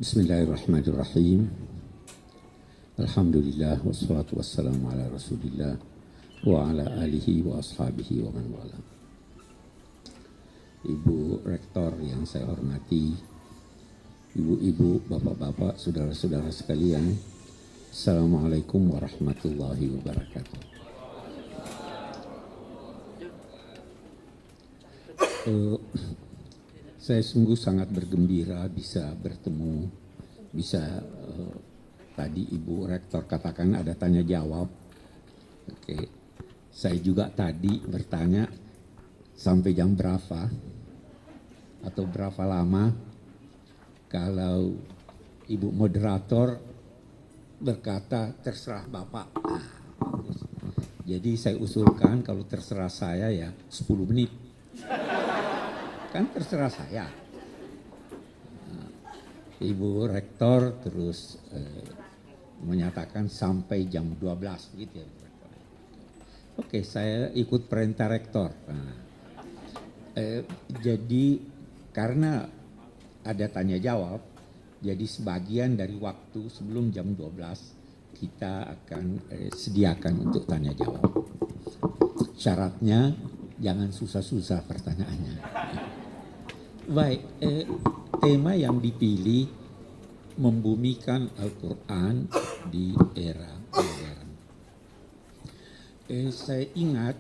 Bismillahirrahmanirrahim. Alhamdulillah wassalatu wassalamu ala Rasulillah wa ala alihi wa ashabihi wa man wala. Ibu Rektor yang saya hormati, ibu-ibu, bapak-bapak, saudara-saudara sekalian, Assalamualaikum warahmatullahi wabarakatuh. Saya sungguh sangat bergembira bisa bertemu, tadi Ibu Rektor katakan ada tanya jawab. Oke, saya juga tadi bertanya sampai jam berapa atau berapa lama. Kalau Ibu Moderator berkata terserah Bapak. Nah, jadi saya usulkan kalau terserah saya ya 10 menit. Kan terserah saya. Ibu Rektor terus menyatakan sampai jam 12 gitu ya. Oke, saya ikut perintah Rektor. Nah, jadi karena ada tanya jawab, jadi sebagian dari waktu sebelum jam 12 kita akan sediakan untuk tanya jawab. Syaratnya jangan susah-susah pertanyaannya. Baik, tema yang dipilih membumikan Al-Quran di era modern. Saya ingat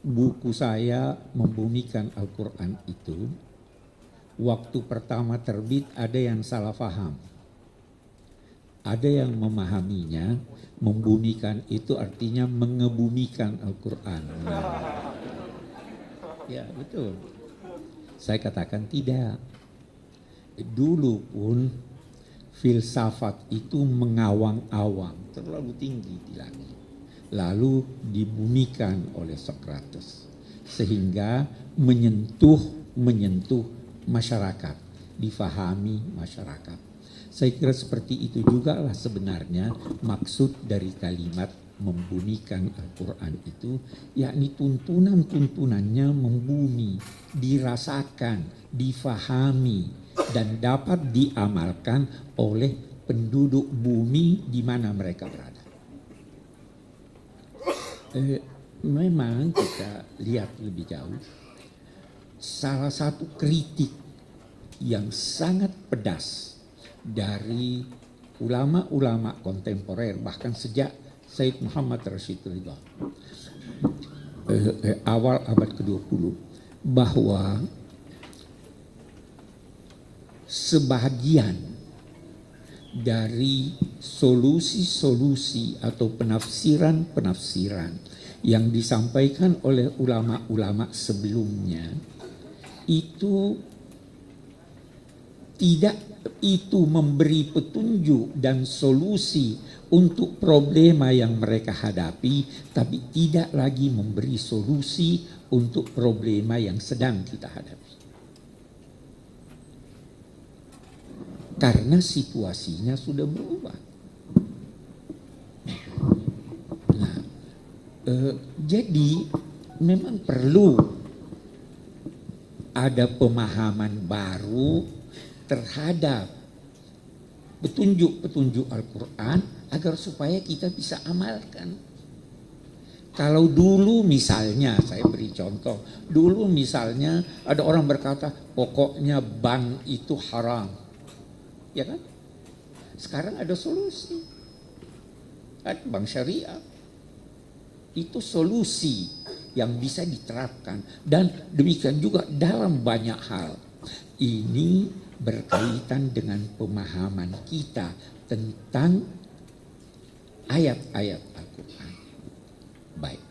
buku saya membumikan Al-Quran itu, waktu pertama terbit ada yang salah paham. Ada yang memahaminya, membumikan itu artinya mengebumikan Al-Quran. Ya, betul. Saya katakan tidak. Dulu pun filsafat itu mengawang-awang, terlalu tinggi di langit. Lalu dibumikan oleh Socrates. Sehingga menyentuh masyarakat, difahami masyarakat. Saya kira seperti itu juga lah sebenarnya maksud dari kalimat membumikan Al-Quran itu, yakni tuntunan-tuntunannya membumi, dirasakan, difahami, dan dapat diamalkan oleh penduduk bumi di mana mereka berada. Memang kita lihat lebih jauh, salah satu kritik yang sangat pedas dari ulama-ulama kontemporer, bahkan sejak Sayyid Muhammad Rashid Ridha awal abad ke-20, bahwa sebagian dari solusi-solusi atau penafsiran-penafsiran yang disampaikan oleh ulama-ulama sebelumnya itu tidak memberi petunjuk dan solusi untuk problema yang mereka hadapi, tapi tidak lagi memberi solusi untuk problema yang sedang kita hadapi. Karena situasinya sudah berubah. Nah, jadi memang perlu ada pemahaman baru terhadap petunjuk-petunjuk Al-Quran agar supaya kita bisa amalkan. Kalau dulu misalnya, saya beri contoh, dulu misalnya ada orang berkata pokoknya bank itu haram, ya kan? Sekarang ada solusi, bank syariah itu solusi yang bisa diterapkan, dan demikian juga dalam banyak hal. Ini berkaitan dengan pemahaman kita tentang ayat-ayat Al-Quran. Baik,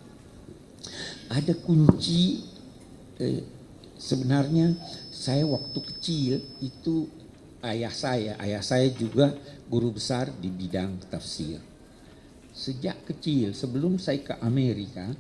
ada kunci. Sebenarnya saya waktu kecil itu ayah saya juga guru besar di bidang tafsir. Sejak kecil sebelum saya ke Amerika,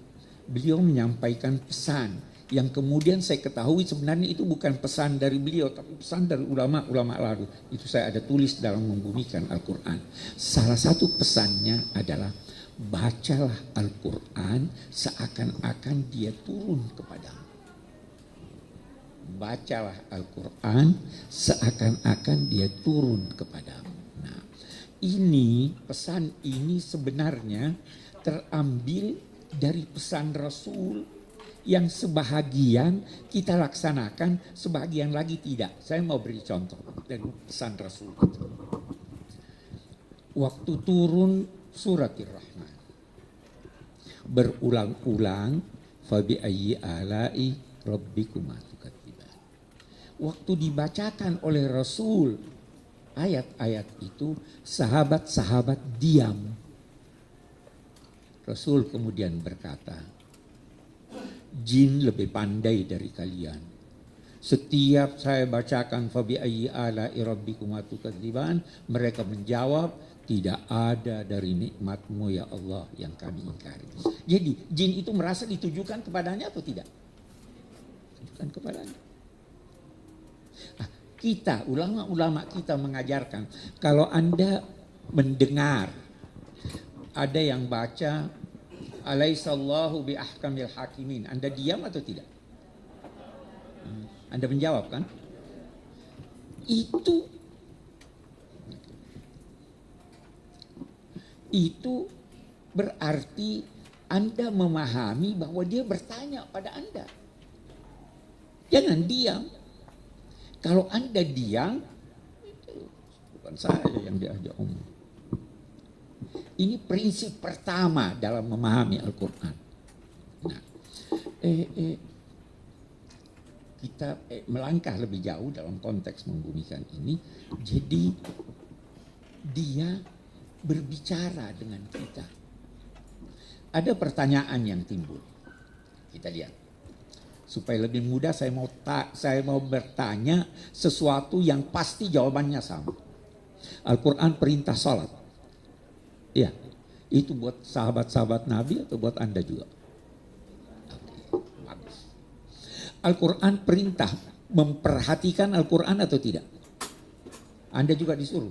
beliau menyampaikan pesan yang kemudian saya ketahui sebenarnya itu bukan pesan dari beliau, tapi pesan dari ulama-ulama lalu. Itu saya ada tulis dalam membumikan Al-Quran. Salah satu pesannya adalah bacalah Al-Quran seakan-akan dia turun kepadamu. bacalah Al-Quran seakan-akan dia turun kepadamu. Nah, ini pesan ini sebenarnya terambil dari pesan Rasul yang sebahagian kita laksanakan, sebahagian lagi tidak. Saya mau beri contoh dari pesan Rasul itu. Waktu turun suratir Rahman, berulang-ulang, fabi ayyi alai rabbikuma tukadziban. Waktu dibacakan oleh Rasul ayat-ayat itu, sahabat-sahabat diam. Rasul kemudian berkata, jin lebih pandai dari kalian. Setiap saya bacakan fabi ayyi alai rabbikuma tukadziban, mereka menjawab, tidak ada dari nikmatmu ya Allah yang kami ingkari. Jadi jin itu merasa ditujukan kepadanya atau tidak? Ditujukan kepadanya. Kita, ulama-ulama kita mengajarkan, kalau Anda mendengar ada yang baca alaihissallahu bi ahkamil hakimin, Anda diam atau tidak? Anda menjawab kan? Itu berarti Anda memahami bahwa dia bertanya pada Anda. Jangan diam. Kalau Anda diam, bukan saya yang diajak omong. Ini prinsip pertama dalam memahami Al-Quran. Nah, kita melangkah lebih jauh dalam konteks membumikan ini. Jadi dia berbicara dengan kita. Ada pertanyaan yang timbul. Kita lihat. Supaya lebih mudah saya mau bertanya sesuatu yang pasti jawabannya sama. Al-Quran perintah salat. Ya, itu buat sahabat-sahabat Nabi atau buat Anda juga? Oke, bagus. Al-Quran perintah memperhatikan Al-Quran atau tidak? Anda juga disuruh.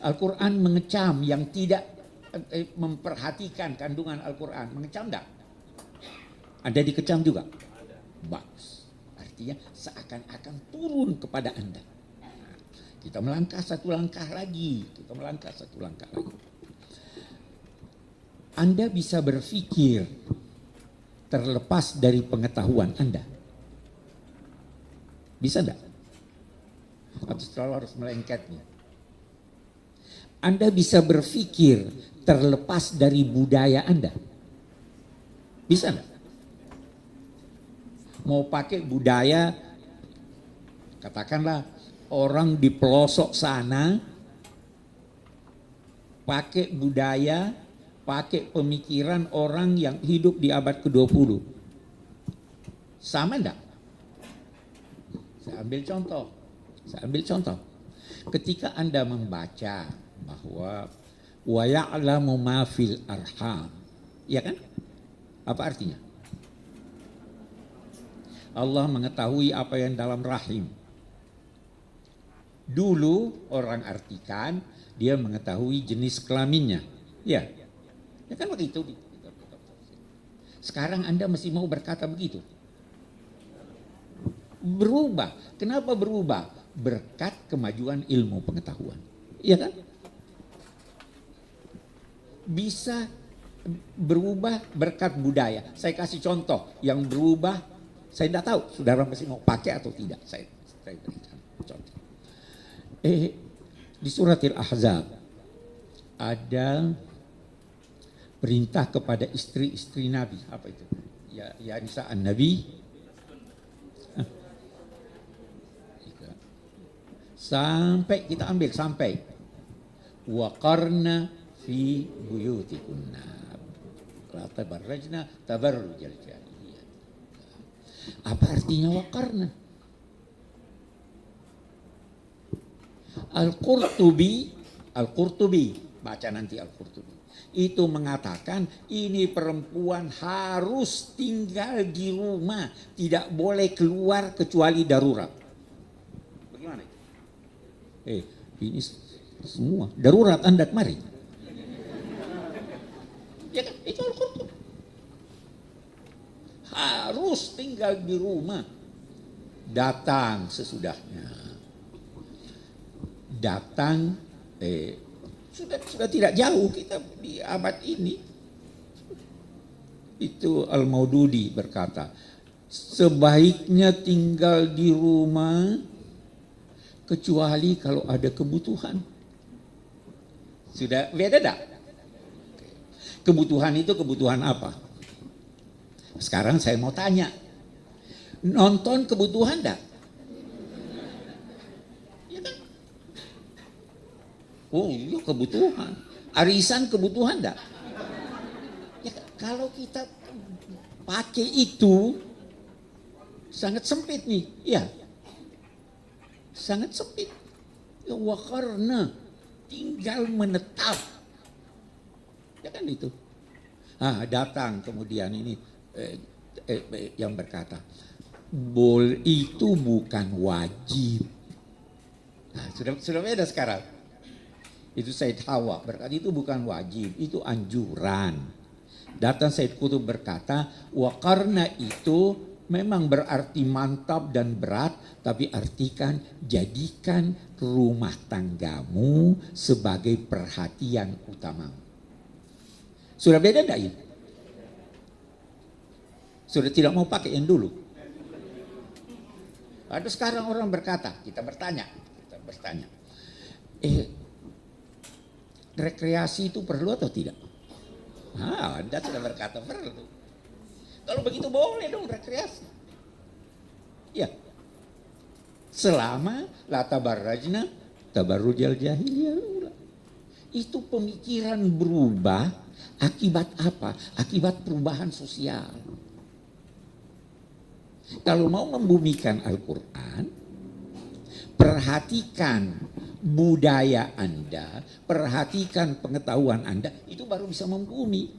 Al-Quran mengecam yang tidak memperhatikan kandungan Al-Quran. Mengecam enggak? Anda dikecam juga? Bagus. Artinya seakan-akan turun kepada Anda. Nah, kita melangkah satu langkah lagi. Anda bisa berpikir terlepas dari pengetahuan Anda. Bisa enggak? Atau selalu harus melengketnya? Anda bisa berpikir terlepas dari budaya Anda. Bisa enggak? Mau pakai budaya, katakanlah orang di pelosok sana, pakai budaya, pakai pemikiran orang yang hidup di abad ke-20. Sama enggak? Saya ambil contoh. Ketika Anda membaca bahwa wa ya'lamu ma fil arham, ya kan? Apa artinya? Allah mengetahui apa yang dalam rahim. Dulu orang artikan dia mengetahui jenis kelaminnya. Ya. Ya kan begitu. Sekarang Anda masih mau berkata begitu? Berubah. Kenapa berubah? Berkat kemajuan ilmu pengetahuan. Iya kan? Bisa berubah berkat budaya. Saya kasih contoh yang berubah. Saya tidak tahu saudara masih mau pakai atau tidak. Saya berikan contoh. Di surat Al-Ahzab ada perintah kepada istri-istri Nabi. Apa itu? Ya nisa an-Nabi. Sampai kita ambil sampai waqarna fi buyutikunna la tabarrajna tabarrujal jahiliyah. Apa artinya waqarna? Al-Qurtubi baca nanti Al-Qurtubi itu mengatakan ini perempuan harus tinggal di rumah, tidak boleh keluar kecuali darurat. Bagaimana itu? Ini semua darurat Anda kemari. Ya kan? Itu Al-Qurtubi. harus tinggal di rumah. Datang sesudahnya. Datang, sudah tidak jauh kita di abad ini. Itu Al-Maududi berkata, sebaiknya tinggal di rumah kecuali kalau ada kebutuhan. Sudah beda tak? Kebutuhan itu kebutuhan apa? Sekarang saya mau tanya, nonton kebutuhan tak? Ya kan? Oh iya kebutuhan. Arisan kebutuhan tak? Ya, kalau kita pakai itu sangat sempit nih, ya, sangat sempit. Ya, karena tinggal menetap, ya kan itu. Datang kemudian ini yang berkata, itu bukan wajib. Sudah beda sekarang. Itu Said Hawa berkata itu bukan wajib, itu anjuran. Datang Said Qutb berkata, karena itu memang berarti mantap dan berat, tapi artikan jadikan rumah tanggamu sebagai perhatian utamamu. Sudah beda enggak ini? Sudah tidak mau pakai yang dulu. Ada sekarang orang berkata, kita bertanya. Rekreasi itu perlu atau tidak? Anda sudah berkata perlu. Kalau begitu boleh dong rekreasi. Ya. Selama la tabarrajna tabarrujal jahiliyah. Itu pemikiran berubah akibat apa? Akibat perubahan sosial. Kalau mau membumikan Al-Quran, perhatikan budaya Anda, perhatikan pengetahuan Anda, itu baru bisa membumi.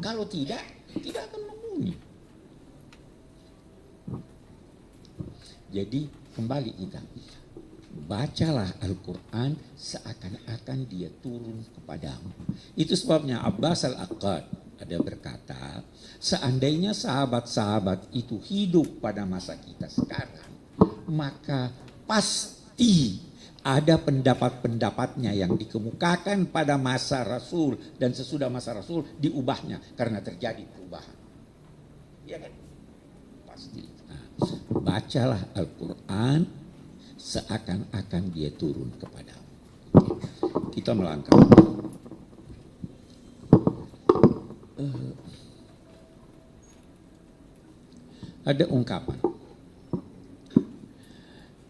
Kalau tidak akan membumi. Jadi kembali kita, bacalah Al-Quran seakan-akan dia turun kepadamu. Itu sebabnya Abbas Al-Aqad ada berkata, seandainya sahabat-sahabat itu hidup pada masa kita sekarang, maka pasti ada pendapat-pendapatnya yang dikemukakan pada masa Rasul dan sesudah masa Rasul diubahnya karena terjadi perubahan. Ya kan? Pasti. Bacalah Al-Quran seakan-akan dia turun kepadamu. Kita melangkah. Ada ungkapan,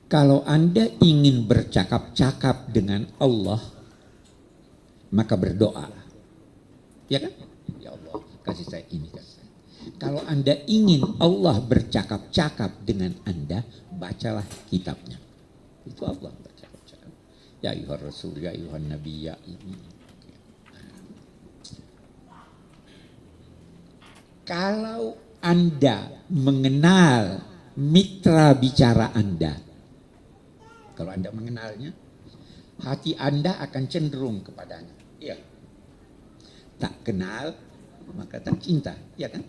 kalau Anda ingin bercakap-cakap dengan Allah, maka berdoa. Ya kan? Ya Allah, kasih saya ini, kasih saya. Kalau Anda ingin Allah bercakap-cakap dengan Anda, bacalah kitabnya. Itu Allah bercakap-cakap. Ya ayuhar rasul, ya ayuhan nabi, ya ini. Kalau Anda mengenal mitra bicara Anda, kalau Anda mengenalnya, hati Anda akan cenderung kepadanya. Iya. Tak kenal, maka tak cinta. Iya kan?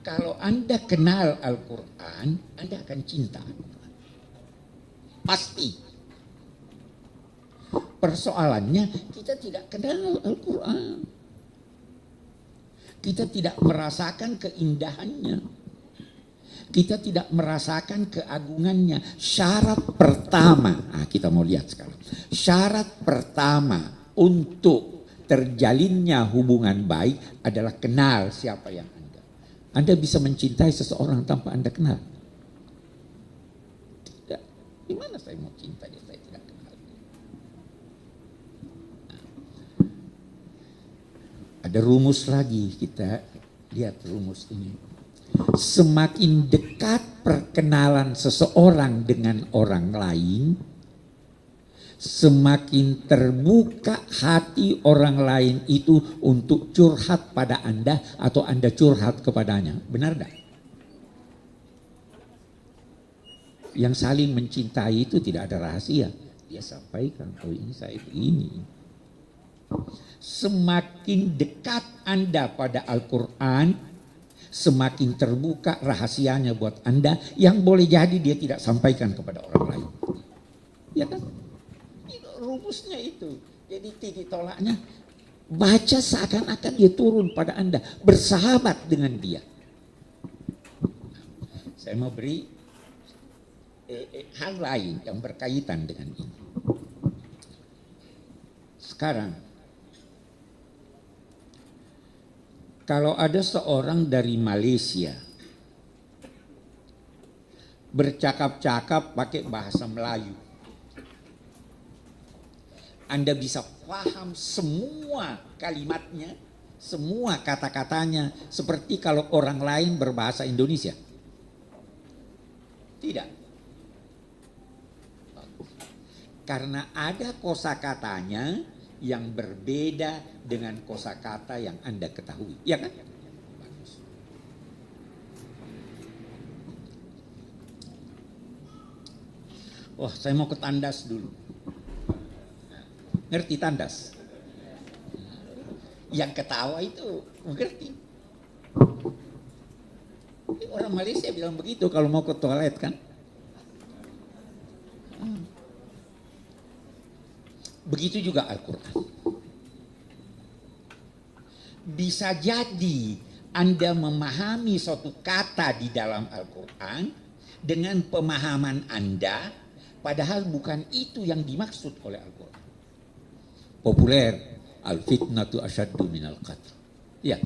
Kalau Anda kenal Al-Quran, Anda akan cinta. Pasti. Persoalannya, kita tidak kenal Al-Quran. Kita tidak merasakan keindahannya. Kita tidak merasakan keagungannya. Syarat pertama, kita mau lihat sekarang. Syarat pertama untuk terjalinnya hubungan baik adalah kenal siapa yang Anda. Anda bisa mencintai seseorang tanpa Anda kenal. Tidak. Gimana saya mau cinta dia saya tidak kenal? Ada rumus lagi, kita lihat rumus ini. Semakin dekat perkenalan seseorang dengan orang lain, semakin terbuka hati orang lain itu untuk curhat pada Anda atau Anda curhat kepadanya. Benar tidak? Yang saling mencintai itu tidak ada rahasia. Dia sampaikan, oh ini saya begini. Semakin dekat Anda pada Al-Quran, semakin terbuka rahasianya buat Anda yang boleh jadi dia tidak sampaikan kepada orang lain. Ya kan? Itu rumusnya itu. Jadi titik tolaknya baca seakan-akan dia turun pada Anda, bersahabat dengan dia. Saya mau beri hal lain yang berkaitan dengan ini. Sekarang, kalau ada seorang dari Malaysia bercakap-cakap pakai bahasa Melayu, Anda bisa paham semua kalimatnya, semua kata-katanya, seperti kalau orang lain berbahasa Indonesia? Tidak. Karena ada kosakatanya yang berbeda dengan kosakata yang Anda ketahui. Ya kan? Bagus. Wah, saya mau ke tandas dulu. Ngerti tandas? Yang ketawa itu mengerti. Orang Malaysia bilang begitu kalau mau ke toilet kan. Begitu juga Al-Quran. Bisa jadi Anda memahami suatu kata di dalam Al-Quran dengan pemahaman Anda, padahal bukan itu yang dimaksud oleh Al-Quran. Populer, al-fitnatu asyaddu minal qatl. Ya.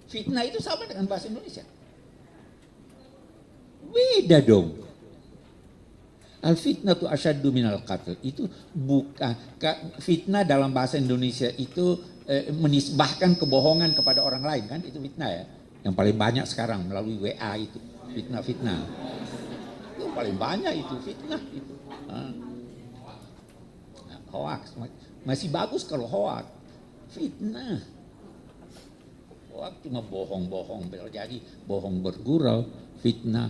Fitnah itu sama dengan bahasa Indonesia. Beda dong. Al-fitnatu asyaddu minal qatl itu bukan fitnah dalam bahasa Indonesia itu menisbahkan kebohongan kepada orang lain kan, itu fitnah ya. Yang paling banyak sekarang melalui WA itu fitnah. Itu paling banyak itu fitnah itu. Hoax masih bagus kalau hoax. Fitnah. Hoax cuma bohong-bohong, jadi bohong bergurau, fitnah.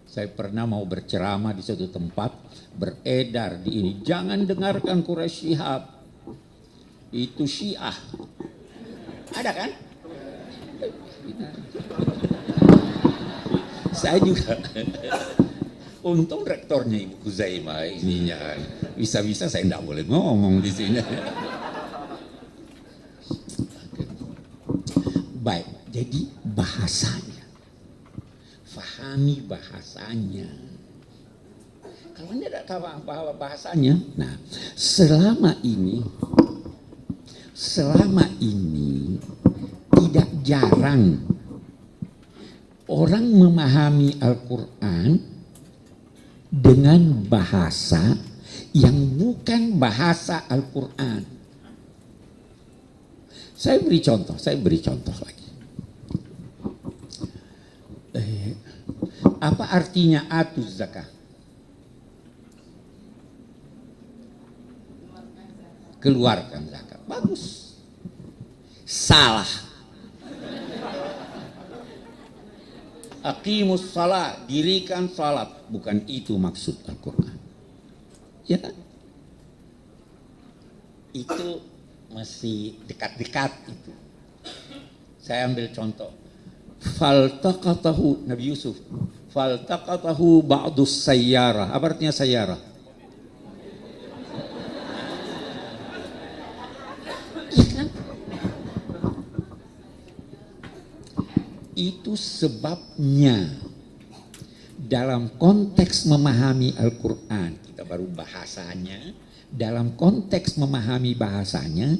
Saya pernah mau berceramah di suatu tempat, beredar di ini, jangan dengarkan Quraisy Shihab, itu Syiah. Ada kan? Saya juga. Untung rektornya Ibu Kuzaimah ininya. Bisa-bisa saya tidak boleh ngomong di sini. Baik, jadi bahasanya. Fahami bahasanya. Kalau Anda tidak tahu apa bahasanya, nah selama ini tidak jarang orang memahami Al-Quran dengan bahasa yang bukan bahasa Al-Quran. Saya beri contoh lagi. Apa artinya atuz zakah? Keluarkan zakat. Bagus. Salah. Aqimus salat, dirikan salat. Bukan itu maksud Al-Quran. Ya kan? Itu masih dekat-dekat itu. Saya ambil contoh. Faltaqatahu Nabi Yusuf. Faltaqatahu ba'dus sayyarah. Apa artinya sayyarah? Ya kan? Itu sebabnya dalam konteks memahami Al-Quran, kita baru bahasanya, dalam konteks memahami bahasanya,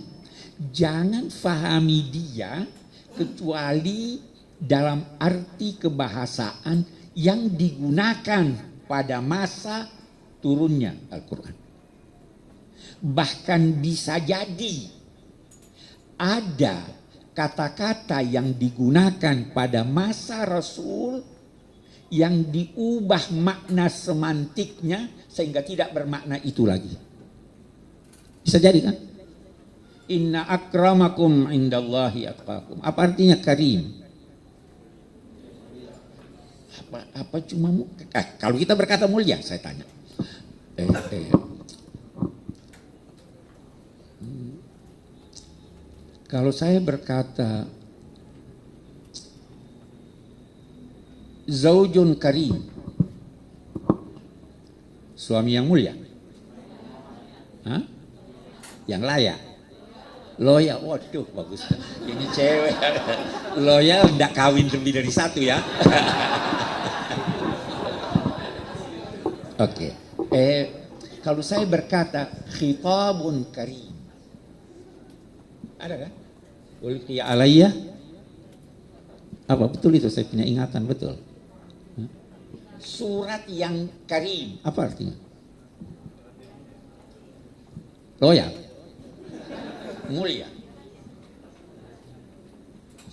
jangan fahami dia kecuali dalam arti kebahasaan yang digunakan pada masa turunnya Al-Quran. Bahkan bisa jadi ada kata-kata yang digunakan pada masa Rasul yang diubah makna semantiknya sehingga tidak bermakna itu lagi. Bisa jadi kan? Inna akramakum indallahi atqakum. Apa artinya karim? Apa cuma kalau kita berkata mulia, saya tanya. Kalau saya berkata Zaujun karim. Suami yang mulia. Hah? Yang layak. Loyal, waduh bagus. Ini cewek. Loyal enggak kawin lebih dari satu ya. Oke. Kalau saya berkata khitabun karim. Ada kan? Ulqiya alayya. Apa betul itu? Saya punya ingatan betul. Surat yang karim. Apa artinya? Loyal. Mulia.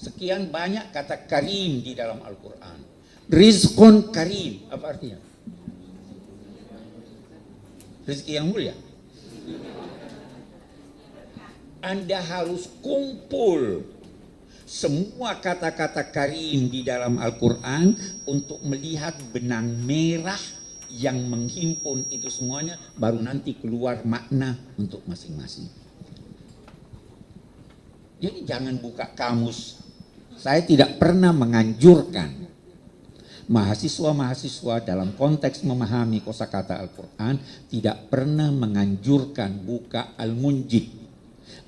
Sekian banyak kata karim di dalam Al-Quran. Rizqun karim. Apa artinya? Rezeki yang mulia. Anda harus kumpul semua kata-kata karim di dalam Al-Quran untuk melihat benang merah yang menghimpun itu semuanya, baru nanti keluar makna untuk masing-masing. Jadi jangan buka kamus. Saya tidak pernah menganjurkan mahasiswa-mahasiswa dalam konteks memahami kosakata Al-Quran, tidak pernah menganjurkan buka Al-Munjid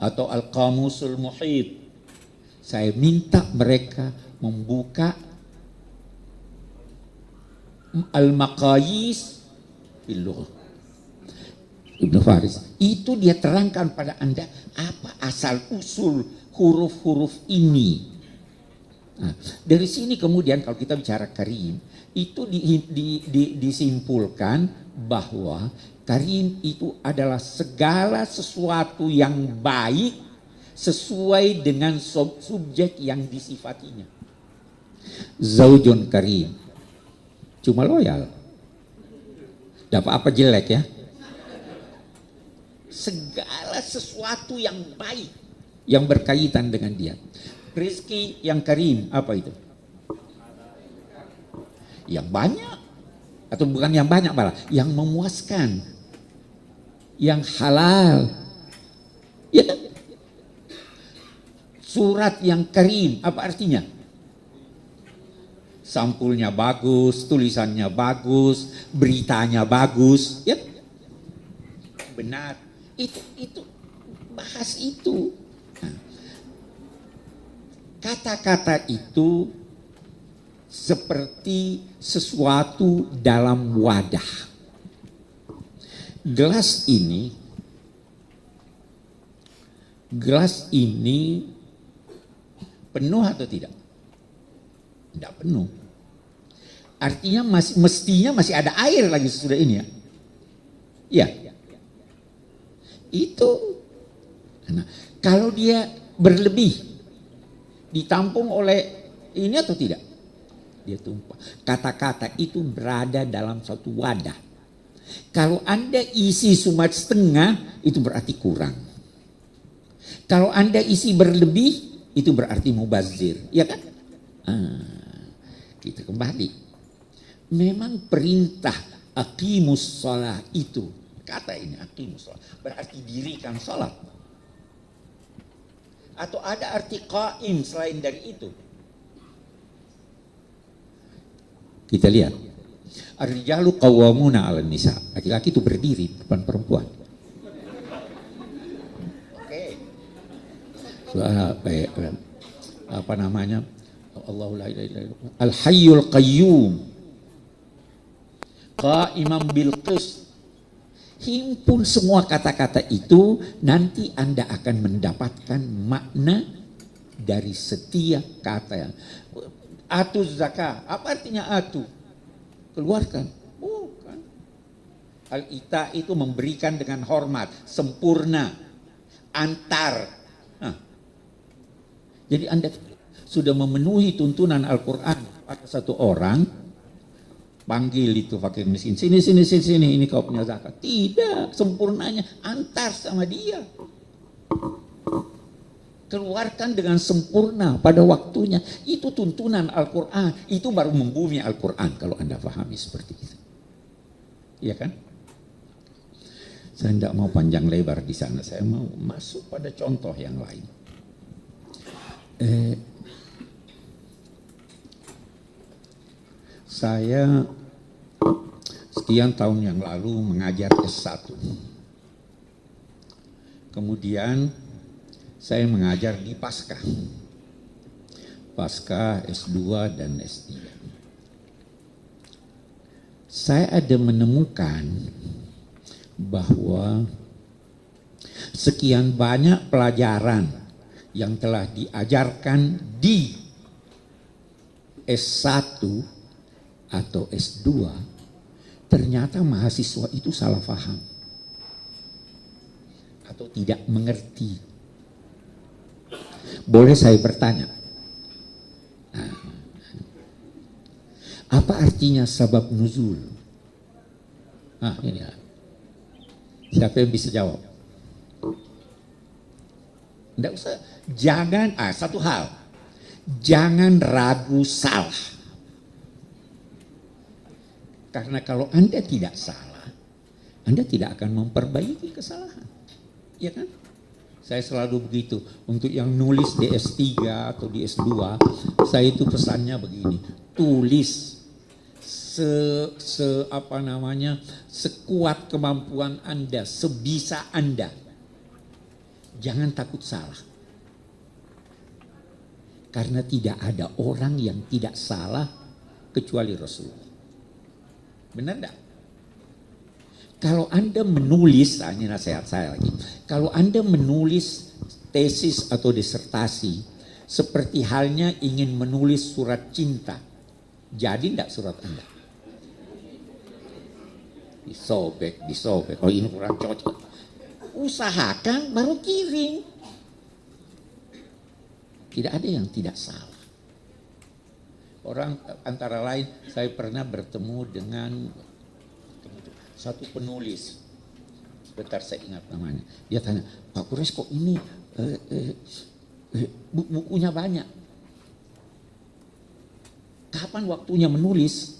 atau Al-Qamusul Muhit. Saya minta mereka membuka Al-Maqayis fil Lughah. Ibnu Faris. Itu dia terangkan pada Anda apa asal usul huruf-huruf ini. Nah, dari sini kemudian kalau kita bicara karim, itu disimpulkan bahwa karim itu adalah segala sesuatu yang baik sesuai dengan subjek yang disifatinya. Zaujun karim. Cuma loyal. Dapat apa jelek ya? Segala sesuatu yang baik yang berkaitan dengan dia. Rizki yang karim, apa itu? Yang banyak. Atau bukan yang banyak malah, yang memuaskan. Yang halal. Ya kan? Surat yang karim, apa artinya? Sampulnya bagus, tulisannya bagus, beritanya bagus, ya. Benar. Itu bahas itu. Nah, kata-kata itu seperti sesuatu dalam wadah. Gelas ini penuh atau tidak? Tidak penuh. Artinya mestinya masih ada air lagi sesudah ini ya. Iya. Itu. Nah, kalau dia berlebih, ditampung oleh ini atau tidak? Dia tumpah. Kata-kata itu berada dalam satu wadah. Kalau Anda isi cuma setengah, itu berarti kurang. Kalau Anda isi berlebih, itu berarti mubazir. Ya kan? Kita kembali. Memang perintah aqimus shalah itu. Kata ini aqimus shalah. Berarti dirikan salat. Atau ada arti qaim selain dari itu? Kita lihat. Ar-rijalu qawwamuna 'alan nisa. Laki-laki itu berdiri depan perempuan. Oke. Apa namanya? Allahu la ilaha illallah. Al-hayyul qayyum. Qa'iman bil qist. Himpun semua kata-kata itu, nanti Anda akan mendapatkan makna dari setiap kata. Atu zakah, apa artinya atu? Keluarkan. Bukan. Al-ita itu memberikan dengan hormat, sempurna, antar. Nah, jadi Anda sudah memenuhi tuntunan Al-Quran pada satu orang. Panggil itu fakir miskin, sini, ini kau punya zakat. Tidak, sempurnanya antar sama dia. Keluarkan dengan sempurna pada waktunya. Itu tuntunan Al-Quran. Itu baru membumi Al-Quran kalau Anda pahami seperti itu. Iya kan? Saya tidak mau panjang lebar di sana. Saya mau masuk pada contoh yang lain. Saya sekian tahun yang lalu mengajar S1. Kemudian saya mengajar di Pasca S2 dan S3. Saya ada menemukan bahwa sekian banyak pelajaran yang telah diajarkan di S1 atau S2, ternyata mahasiswa itu salah paham atau tidak mengerti. Boleh saya bertanya, apa artinya sabab nuzul? Ini siapa yang bisa jawab? Tidak usah. Jangan, satu hal, jangan ragu salah. Karena kalau Anda tidak salah, Anda tidak akan memperbaiki kesalahan. Ya kan? Saya selalu begitu. Untuk yang nulis di S3 atau di S2, saya itu pesannya begini. Tulis sekuat kemampuan Anda, sebisa Anda. Jangan takut salah. Karena tidak ada orang yang tidak salah kecuali Rasulullah. Benar enggak? Kalau Anda menulis, ini nasihat saya lagi. Kalau Anda menulis tesis atau disertasi, seperti halnya ingin menulis surat cinta, jadi enggak surat Anda? Disobek. Oh, ini kurang cocok. Usahakan baru kirim. Tidak ada yang tidak salah. Orang antara lain, saya pernah bertemu dengan satu penulis. Sebentar saya ingat namanya. Dia tanya, Pak Kures kok ini bukunya banyak. Kapan waktunya menulis?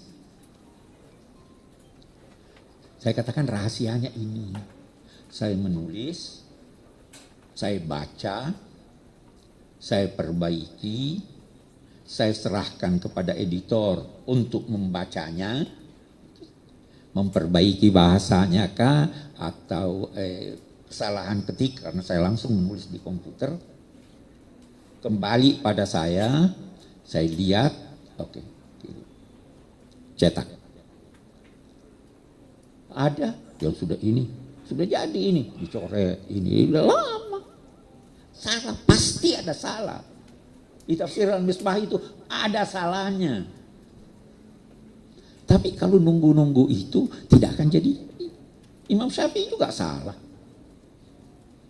Saya katakan rahasianya ini. Saya menulis, saya baca, saya perbaiki, saya serahkan kepada editor untuk membacanya, memperbaiki bahasanya kah, atau kesalahan ketik karena saya langsung menulis di komputer. Kembali pada saya lihat, oke, cetak. Ada yang sudah jadi ini, dicoret, ini udah lama. Salah, pasti ada salah. Di tafsir Al-Misbah itu ada salahnya. Tapi kalau nunggu-nunggu itu tidak akan jadi. Imam Syafi'i juga salah.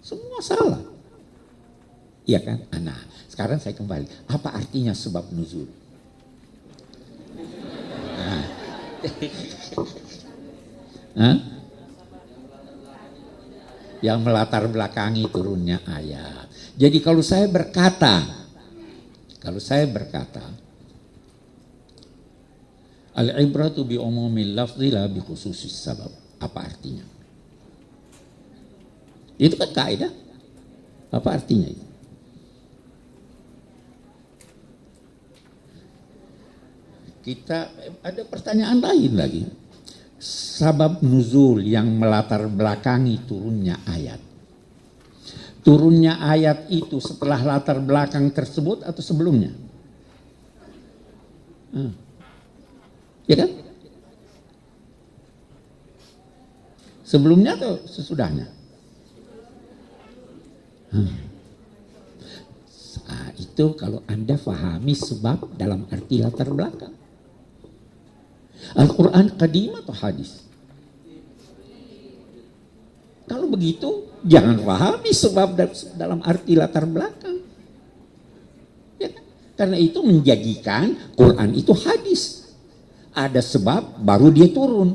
Semua salah. Iya kan? Nah, sekarang saya kembali. Apa artinya sebab nuzul? Yang melatar belakangi turunnya ayat. Jadi kalau saya berkata al-ibratu bi umumil lafzi la bi khususis sabab. Apa artinya? Itu kan kaidah. Apa artinya itu? Kita ada pertanyaan lain lagi. Sabab nuzul yang melatar belakangi turunnya ayat. Turunnya ayat itu setelah latar belakang tersebut atau sebelumnya? Ya kan? Sebelumnya atau sesudahnya? Itu kalau Anda fahami sebab dalam arti latar belakang. Al-Quran qadim atau hadis? Kalau begitu jangan pahami sebab dalam arti latar belakang. Ya kan? Karena itu menjadikan Quran itu hadis. Ada sebab baru dia turun.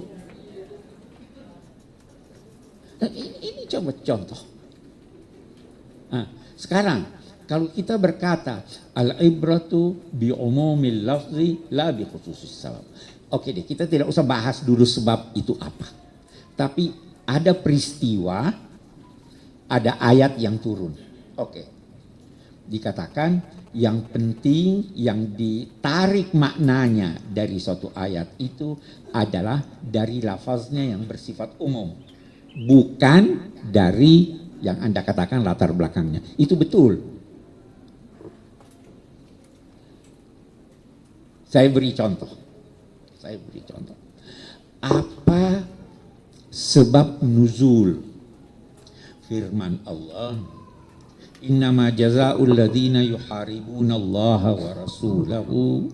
Nah, ini coba contoh. Nah, sekarang kalau kita berkata al-ibratu bi umumil lafzi la bi khususis sabab. Oke deh, kita tidak usah bahas dulu sebab itu apa. Tapi ada peristiwa, ada ayat yang turun. Oke. Dikatakan yang penting yang ditarik maknanya dari suatu ayat itu adalah dari lafaznya yang bersifat umum, bukan dari yang Anda katakan latar belakangnya. Itu betul. Saya beri contoh. Apa sebab nuzul firman Allah, innama jazaa'ul ladzina yuharibuna Allah wa rasulahu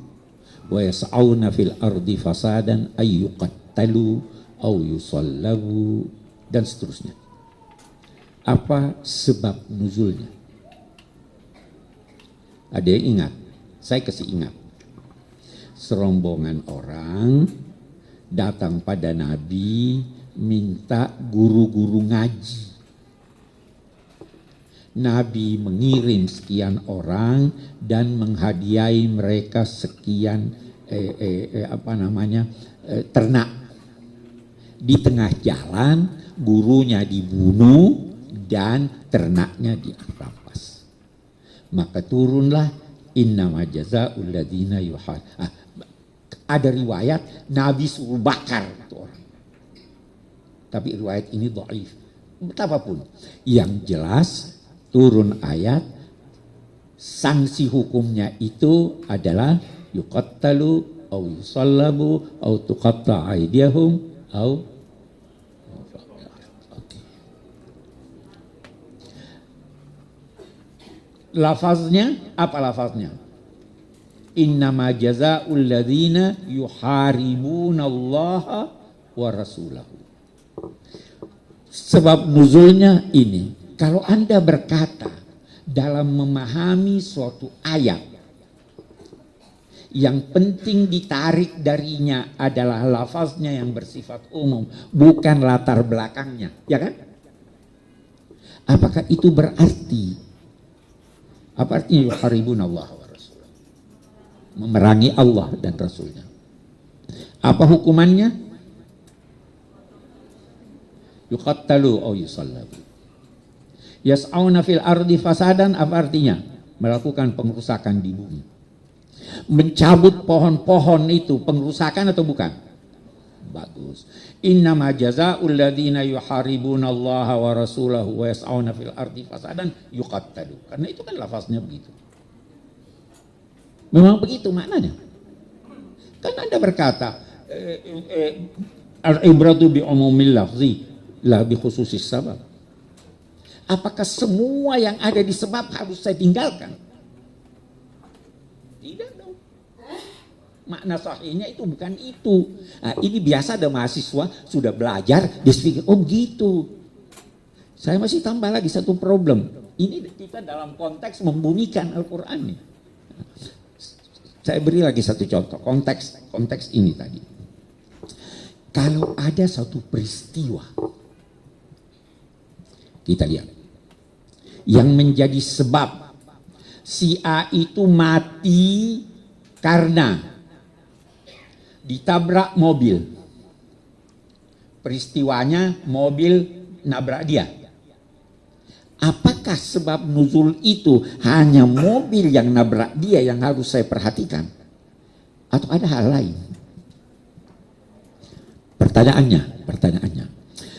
wa yas'auna fil ardi fasadan ay yuqattalu aw yusallabu, dan seterusnya. Apa sebab nuzulnya? Ada yang ingat? Saya kasih ingat. Serombongan orang datang pada Nabi minta guru-guru ngaji. Nabi mengirim sekian orang dan menghadiahi mereka sekian ternak. Di tengah jalan gurunya dibunuh dan ternaknya dirampas. Maka turunlah innama jazaa'ul ladzina ada riwayat Nabi suruh bakar itu orang. Tapi riwayat ini dhaif. Betapapun, yang jelas turun ayat, sanksi hukumnya itu adalah yuqattalu au yusallabu au tuqatta aydiyahum au. Lafaznya apa lafaznya? Innama jazaa'ul ladzina yuharibuna Allah wa rasulahu. Sebab nuzulnya ini, kalau Anda berkata dalam memahami suatu ayat yang penting ditarik darinya adalah lafaznya yang bersifat umum, bukan latar belakangnya, ya kan? Apakah itu berarti, apa artinya yuharibuna Allah wa rasulahu? Memerangi Allah dan Rasulnya. Apa hukumannya? Yuqattalu au yusallabu. Yas'auna fil ardi fasadan, apa artinya? Melakukan pengerusakan di bumi. Mencabut pohon-pohon itu pengerusakan atau bukan? Bagus. Innama jazaa'ul ladzina yuharibuna Allah wa rasulahu wa yas'auna fil ardi fasadan yuqattalu. Karena itu kan lafaznya begitu. Memang begitu maknanya. Kan Anda berkata al-ibratu bi umumil lafzi la bi khususis sabab. Apakah semua yang ada di sebab harus saya tinggalkan? Tidak dong. Makna sahihnya itu bukan itu. Nah, ini biasa ada mahasiswa sudah belajar, dia pikir, oh gitu. Saya masih tambah lagi satu problem. Ini kita dalam konteks membumikan Al-Quran nih. Saya beri lagi satu contoh, konteks ini tadi. Kalau ada satu peristiwa, kita lihat, yang menjadi sebab si A itu mati karena ditabrak mobil. Peristiwanya mobil nabrak dia. Apakah sebab nuzul itu hanya mobil yang nabrak dia yang harus saya perhatikan? Atau ada hal lain? Pertanyaannya,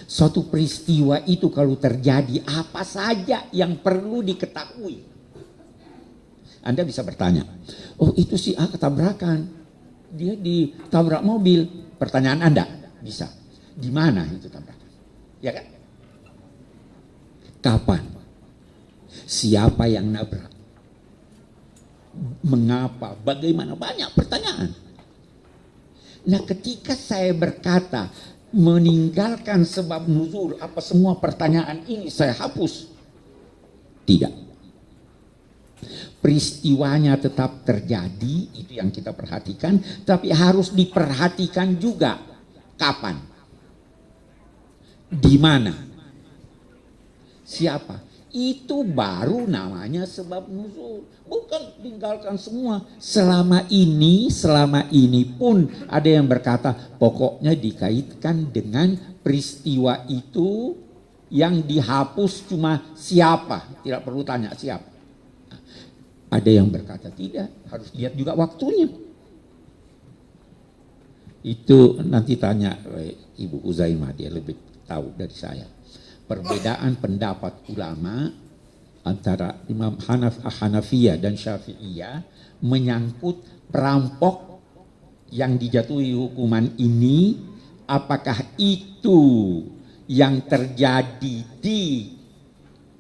suatu peristiwa itu kalau terjadi apa saja yang perlu diketahui? Anda bisa bertanya, oh itu si A ketabrakan, dia ditabrak mobil. Pertanyaan Anda bisa, di mana itu tabrakan? Ya kan? Kapan? Siapa yang nabrak? Mengapa? Bagaimana? Banyak pertanyaan. Nah, ketika saya berkata meninggalkan sebab nuzul, apa semua pertanyaan ini saya hapus? Tidak. Peristiwanya tetap terjadi, itu yang kita perhatikan, tapi harus diperhatikan juga kapan, di mana, siapa. Itu baru namanya sebab nuzul. Bukan tinggalkan semua. Selama ini pun ada yang berkata pokoknya dikaitkan dengan peristiwa itu, yang dihapus cuma siapa. Tidak perlu tanya siapa. Ada yang berkata tidak, harus lihat juga waktunya. Itu nanti tanya Ibu Uzaimah, dia lebih tahu dari saya. Perbedaan pendapat ulama antara Imam Hanafiyah dan Syafi'iyah menyangkut perampok yang dijatuhi hukuman ini, apakah itu yang terjadi di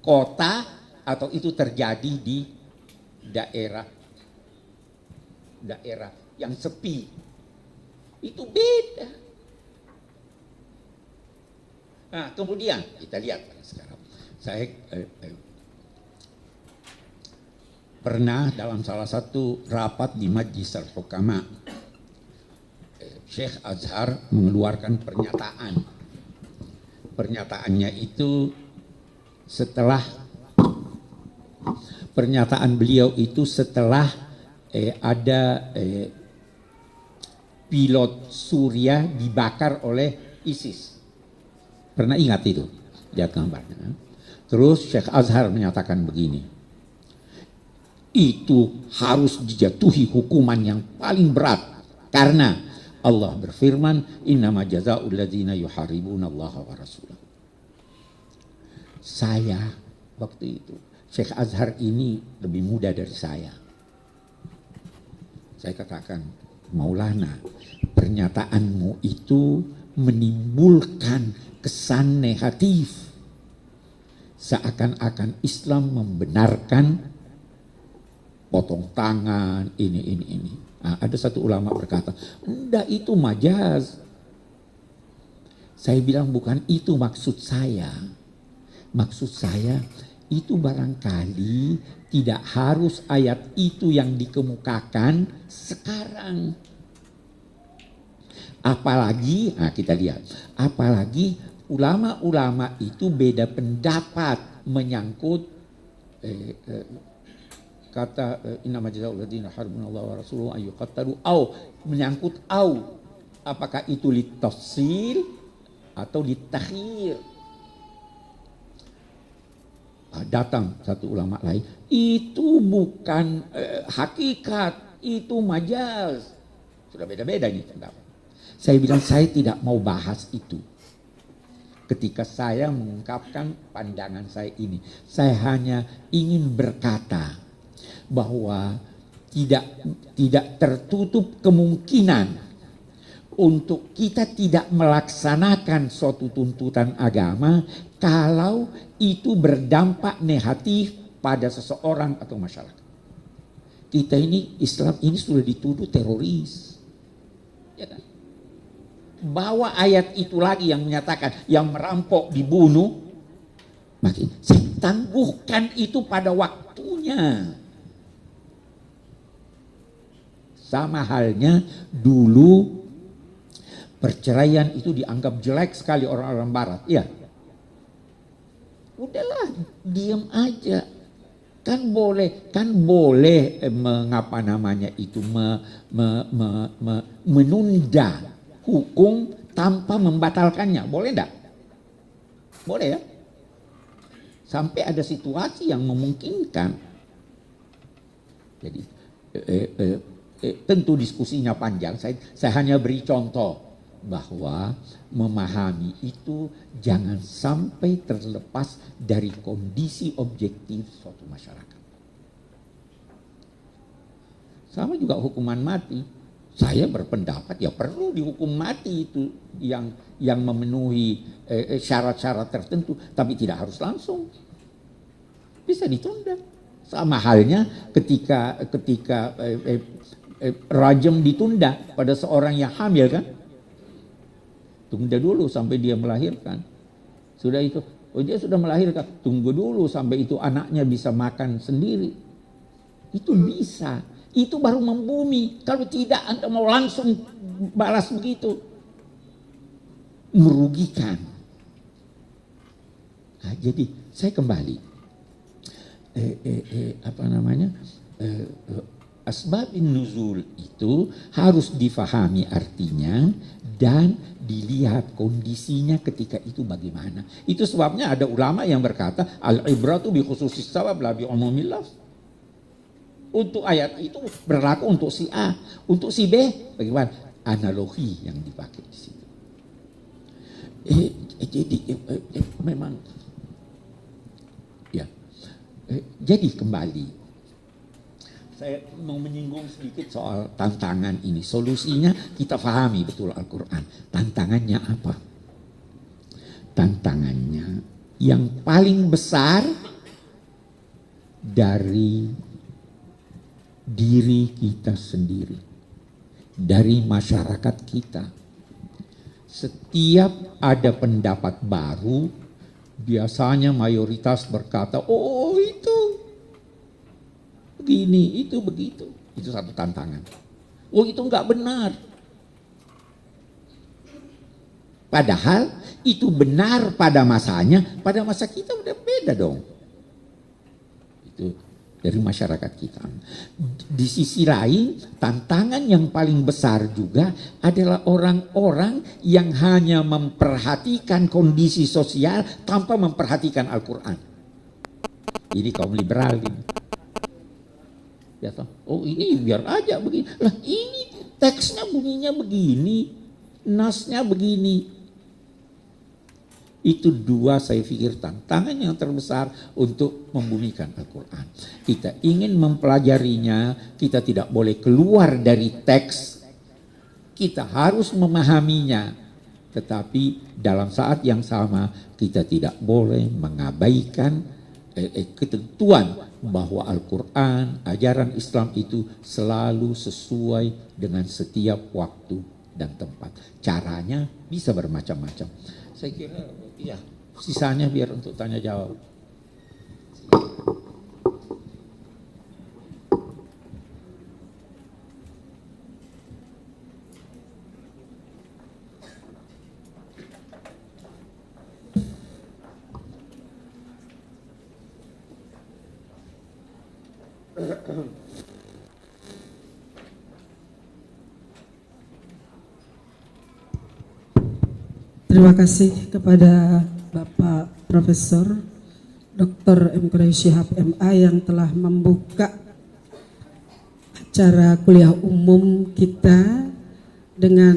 kota atau itu terjadi di daerah yang sepi. Itu beda. Nah, kemudian kita lihat sekarang. Saya pernah dalam salah satu rapat di Majlis Al-Hukama, Syekh Azhar mengeluarkan pernyataan. Pernyataannya itu pernyataan beliau itu setelah ada pilot Suriah dibakar oleh ISIS. Pernah ingat itu? Lihat gambarnya. Terus Syekh Azhar menyatakan begini. Itu harus dijatuhi hukuman yang paling berat. Karena Allah berfirman, innama jazaa'ul ladzina yuharibuna Allah wa rasulah. Saya waktu itu, Syekh Azhar ini lebih muda dari saya. Saya katakan, Maulana, pernyataanmu itu menimbulkan kesan negatif. Seakan-akan Islam membenarkan potong tangan, ini. Nah, ada satu ulama berkata, enggak, itu majaz. Saya bilang bukan itu maksud saya. Maksud saya itu barangkali tidak harus ayat itu yang dikemukakan sekarang. Apalagi, nah kita lihat, apalagi ulama-ulama itu beda pendapat menyangkut kata innama jazaa'ul ladzina yuharibuna Allah wa rasuluhu ay yuqattalu au, menyangkut au, apakah itu litafsil atau litakhir. Datang satu ulama lain, itu bukan hakikat, itu majaz. Sudah beda-beda ini pendapat. Saya bilang saya tidak mau bahas itu. Ketika saya mengungkapkan pandangan saya ini, saya hanya ingin berkata bahwa tidak tertutup kemungkinan untuk kita tidak melaksanakan suatu tuntutan agama kalau itu berdampak negatif pada seseorang atau masyarakat. Kita ini, Islam ini sudah dituduh teroris. Ya kan? Bawa ayat itu lagi yang menyatakan yang merampok dibunuh, makin saya tangguhkan itu pada waktunya. Sama halnya dulu perceraian itu dianggap jelek sekali orang-orang barat. Ya, udahlah diam aja. Kan boleh mengapa namanya itu menunda hukum tanpa membatalkannya. Boleh enggak? Boleh ya? Sampai ada situasi yang memungkinkan. Jadi tentu diskusinya panjang. Saya hanya beri contoh bahwa memahami itu jangan sampai terlepas dari kondisi objektif suatu masyarakat. Sama juga hukuman mati. Saya berpendapat ya perlu dihukum mati itu yang memenuhi syarat-syarat tertentu, tapi tidak harus langsung. Bisa ditunda. Sama halnya ketika rajam ditunda pada seorang yang hamil kan. Tunda dulu sampai dia melahirkan. Sudah itu, dia sudah melahirkan, tunggu dulu sampai itu anaknya bisa makan sendiri. Itu bisa. Itu baru membumi. Kalau tidak Anda mau langsung balas begitu, merugikan. Nah, jadi saya kembali. Asbabun nuzul itu harus difahami artinya dan dilihat kondisinya ketika itu bagaimana. Itu sebabnya ada ulama yang berkata al-ibratu bi khususis sabab la bi umumil lafz. Untuk ayat itu berlaku untuk si A, untuk si B, bagaimana? Analogi yang dipakai di situ. Jadi memang ya. Jadi kembali, saya mau menyinggung sedikit soal tantangan ini. Solusinya kita pahami betul Al-Quran. Tantangannya apa? Tantangannya yang paling besar dari diri kita sendiri, dari masyarakat kita. Setiap ada pendapat baru, biasanya mayoritas berkata, oh itu begini, itu begitu. Itu satu tantangan. Oh itu enggak benar. Padahal itu benar pada masanya, pada masa kita udah beda dong. Itu dari masyarakat kita. Di sisi lain, tantangan yang paling besar juga adalah orang-orang yang hanya memperhatikan kondisi sosial tanpa memperhatikan Al-Quran. Ini kaum liberal ini. Ya toh? Oh ini biar aja begini. Lah ini teksnya bunyinya begini, nasnya begini. Itu dua saya pikir tantangan yang terbesar untuk membumikan Al-Quran. Kita ingin mempelajarinya, kita tidak boleh keluar dari teks. Kita harus memahaminya. Tetapi dalam saat yang sama kita tidak boleh mengabaikan ketentuan bahwa Al-Quran, ajaran Islam itu selalu sesuai dengan setiap waktu dan tempat. Caranya bisa bermacam-macam. Saya kira ya, sisanya biar untuk tanya jawab. Terima kasih kepada Bapak Profesor Dr. M. Quraisy Shihab MA yang telah membuka acara kuliah umum kita dengan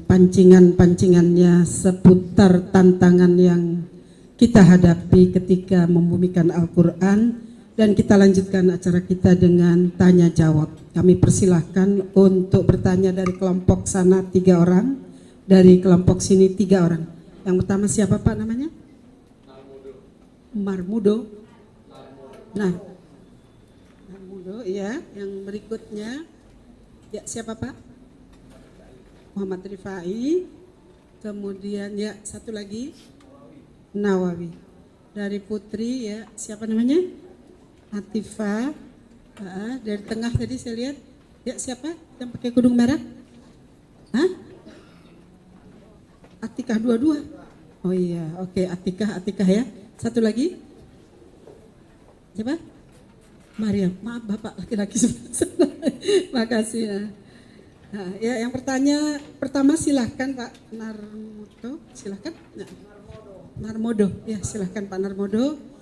pancingan-pancingannya seputar tantangan yang kita hadapi ketika membumikan Al-Quran, dan kita lanjutkan acara kita dengan tanya jawab. Kami persilahkan untuk bertanya dari kelompok sana 3 orang. Dari kelompok sini 3 orang. Yang pertama siapa Pak namanya? Marmudo. Nah, Marmudo ya. Yang berikutnya, ya siapa Pak? Muhammad Rifai. Kemudian ya satu lagi Nawawi. Dari Putri ya siapa namanya? Atifah. Dari tengah tadi saya lihat. Ya siapa? Yang pakai kudung merah? Hah? Atikah 22. Oh iya, oke, Atikah ya. Satu lagi. Siapa? Mariam. Maaf Bapak laki-laki sebelah. Makasih ya. Nah, ya yang pertama silahkan Pak Narmodo, silahkan. Nah, Narmodo, ya silahkan Pak Narmodo.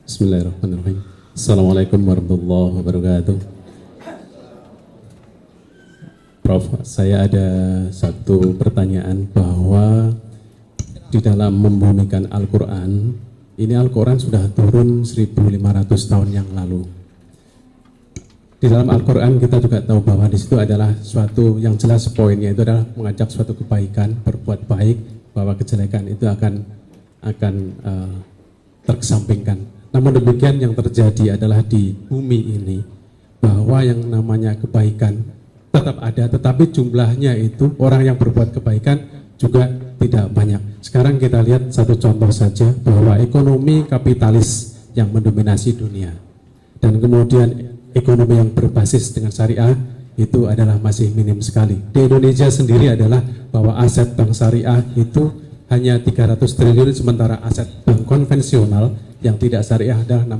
Bismillahirrahmanirrahim. Assalamualaikum warahmatullahi wabarakatuh. Prof, saya ada satu pertanyaan bahwa di dalam membumikan Al-Quran, ini Al-Quran sudah turun 1500 tahun yang lalu. Di dalam Al-Quran kita juga tahu bahwa di situ adalah suatu yang jelas poinnya itu adalah mengajak suatu kebaikan, berbuat baik, bahwa kejelekan itu akan terkesampingkan. Namun demikian yang terjadi adalah di bumi ini bahwa yang namanya kebaikan tetap ada, tetapi jumlahnya itu orang yang berbuat kebaikan juga tidak banyak. Sekarang kita lihat satu contoh saja bahwa ekonomi kapitalis yang mendominasi dunia dan kemudian ekonomi yang berbasis dengan syariah itu adalah masih minim sekali. Di Indonesia sendiri adalah bahwa aset bank syariah itu hanya 300 triliun, sementara aset bank konvensional yang tidak syariah adalah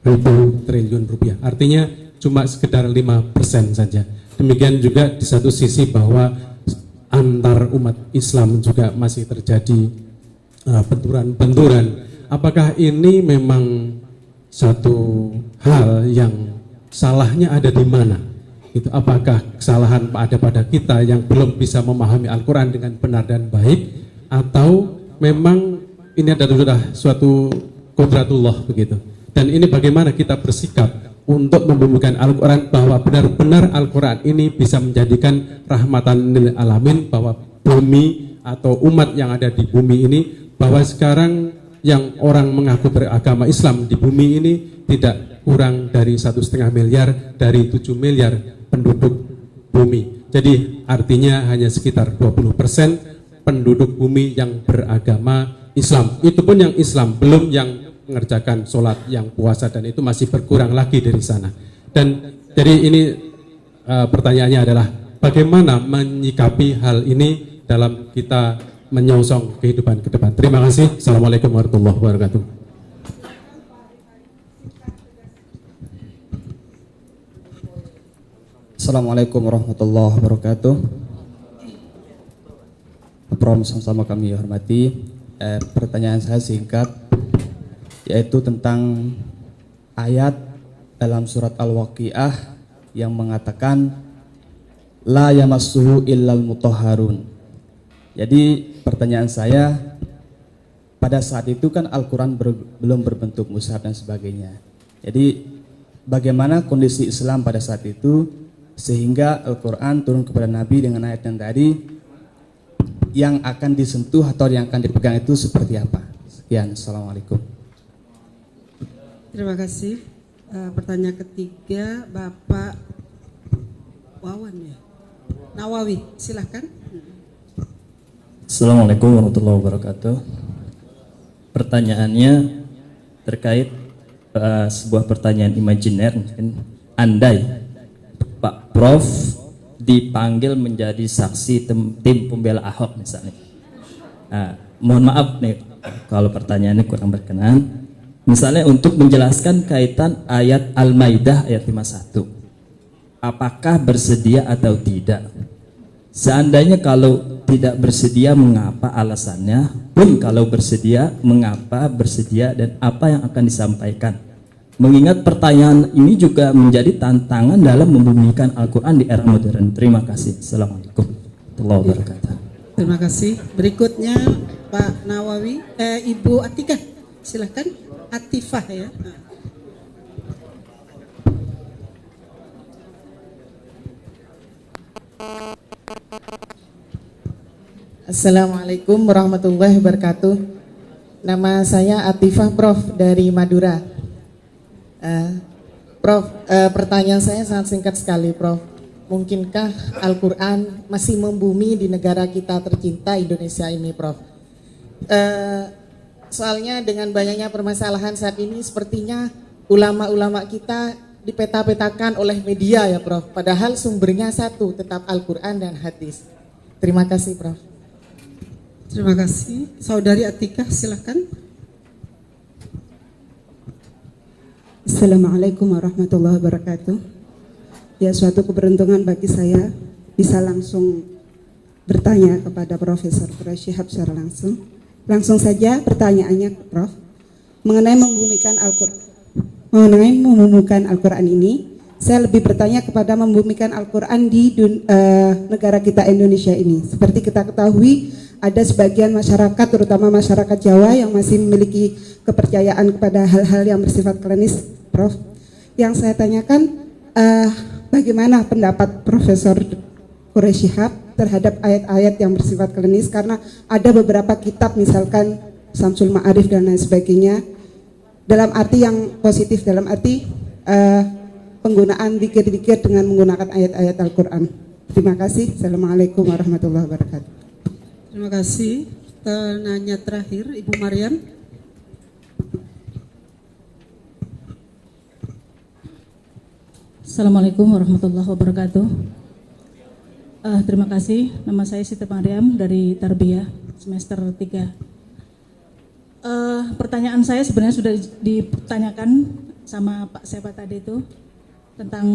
6.000 triliun rupiah. Artinya cuma sekedar 5% saja. Demikian juga di satu sisi bahwa antar umat Islam juga masih terjadi benturan-benturan. Apakah ini memang satu hal yang salahnya ada di mana? Itu apakah kesalahan ada pada kita yang belum bisa memahami Al-Quran dengan benar dan baik, atau memang ini adalah suatu kodratullah begitu? Dan ini bagaimana kita bersikap untuk membumikan Al-Quran, bahwa benar-benar Al-Quran ini bisa menjadikan rahmatan lil alamin, bahwa bumi atau umat yang ada di bumi ini, bahwa sekarang yang orang mengaku beragama Islam di bumi ini tidak kurang dari 1,5 miliar dari 7 miliar penduduk bumi. Jadi artinya hanya sekitar 20% penduduk bumi yang beragama Islam. Itu pun yang Islam, belum yang mengerjakan sholat, yang puasa, dan itu masih berkurang lagi dari sana. Dan jadi ini pertanyaannya adalah bagaimana menyikapi hal ini dalam kita menyongsong kehidupan ke depan. Terima kasih. Assalamualaikum warahmatullahi wabarakatuh. Assalamualaikum warahmatullahi wabarakatuh. Prof, sama-sama kami hormati. Pertanyaan saya singkat, yaitu tentang ayat dalam surat Al-Waqiah yang mengatakan la yamassuhu illal mutahharun. Jadi pertanyaan saya, pada saat itu kan Al-Quran belum berbentuk mushaf dan sebagainya. Jadi bagaimana kondisi Islam pada saat itu sehingga Al-Quran turun kepada Nabi dengan ayat yang tadi, yang akan disentuh atau yang akan dipegang itu seperti apa? Sekian, Assalamualaikum. Terima kasih. Pertanyaan ketiga, Bapak Wawan ya, Nawawi, silahkan. Assalamualaikum warahmatullahi wabarakatuh. Pertanyaannya terkait sebuah pertanyaan imajiner, mungkin andai Pak Prof dipanggil menjadi saksi tim pembela Ahok misalnya. Mohon maaf nih kalau pertanyaannya kurang berkenan. Misalnya untuk menjelaskan kaitan ayat Al-Maidah ayat 51. Apakah bersedia atau tidak? Seandainya kalau tidak bersedia, mengapa alasannya? Pun kalau bersedia, mengapa bersedia dan apa yang akan disampaikan? Mengingat pertanyaan ini juga menjadi tantangan dalam membumikan Al-Quran di era modern. Terima kasih. Assalamualaikum warahmatullahi wabarakatuh. Terima kasih. Berikutnya Pak Nawawi, Ibu Atikah, silahkan. Atifah ya. Assalamualaikum warahmatullahi wabarakatuh. Nama saya Atifah Prof dari Madura. Prof, pertanyaan saya sangat singkat sekali Prof. Mungkinkah Al-Quran masih membumi di negara kita tercinta Indonesia ini Prof? Soalnya dengan banyaknya permasalahan saat ini sepertinya ulama-ulama kita dipeta-petakan oleh media ya Prof. Padahal sumbernya satu, tetap Al-Quran dan hadis. Terima kasih Prof. Terima kasih. Saudari Atikah, silahkan. Assalamualaikum warahmatullahi wabarakatuh. Ya, suatu keberuntungan bagi saya bisa langsung bertanya kepada Profesor Quraish Shihab secara langsung. Langsung saja pertanyaannya Prof. Mengenai membumikan Al-Quran ini, saya lebih bertanya kepada membumikan Al-Quran di negara kita Indonesia ini. Seperti kita ketahui, ada sebagian masyarakat, terutama masyarakat Jawa yang masih memiliki kepercayaan kepada hal-hal yang bersifat klinis, Prof. Yang saya tanyakan, bagaimana pendapat Profesor Quraish Shihab terhadap ayat-ayat yang bersifat klinis, karena ada beberapa kitab misalkan Samsul Ma'arif dan lain sebagainya, dalam arti yang positif, dalam arti penggunaan zikir-zikir dengan menggunakan ayat-ayat Al-Quran. Terima kasih. Assalamualaikum warahmatullahi wabarakatuh. Terima kasih. Penanya terakhir, Ibu Mariam. Assalamualaikum warahmatullahi wabarakatuh. Terima kasih. Nama saya Siti Mariam dari Tarbiyah semester 3. Pertanyaan saya sebenarnya sudah ditanyakan sama Pak Seba tadi itu. tentang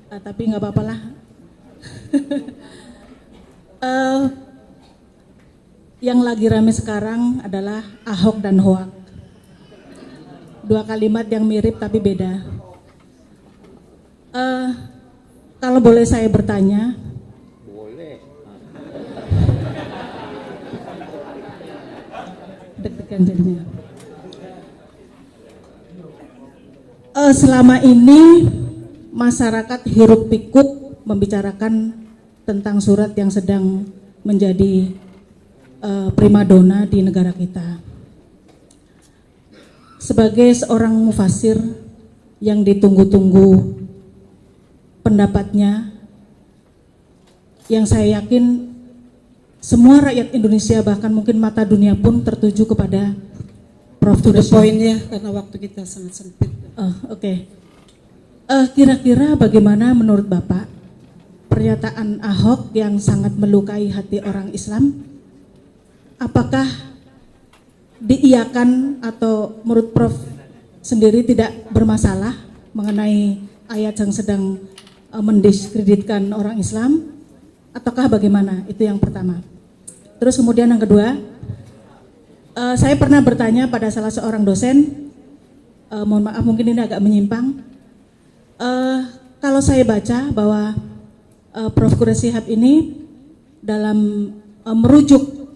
tapi nggak apa-apa lah. Yang lagi rame sekarang adalah Ahok dan Hoak. Dua kalimat yang mirip tapi beda. Kalau boleh saya bertanya, Boleh. deg-degan jadinya. Selama ini masyarakat hiruk pikuk membicarakan tentang surat yang sedang menjadi primadona di negara kita. Sebagai seorang mufasir yang ditunggu-tunggu pendapatnya, yang saya yakin semua rakyat Indonesia bahkan mungkin mata dunia pun tertuju kepada Prof. To the Tudeso. point ya, karena waktu kita sangat sempit. Oke. Kira-kira bagaimana menurut Bapak pernyataan Ahok yang sangat melukai hati orang Islam? Apakah diiyakan atau menurut Prof sendiri tidak bermasalah mengenai ayat yang sedang mendiskreditkan orang Islam? Ataukah bagaimana? Itu yang pertama. Terus kemudian yang kedua, saya pernah bertanya pada salah seorang dosen, mohon maaf mungkin ini agak menyimpang. Kalau saya baca bahwa Prof. Quraish Shihab ini dalam merujuk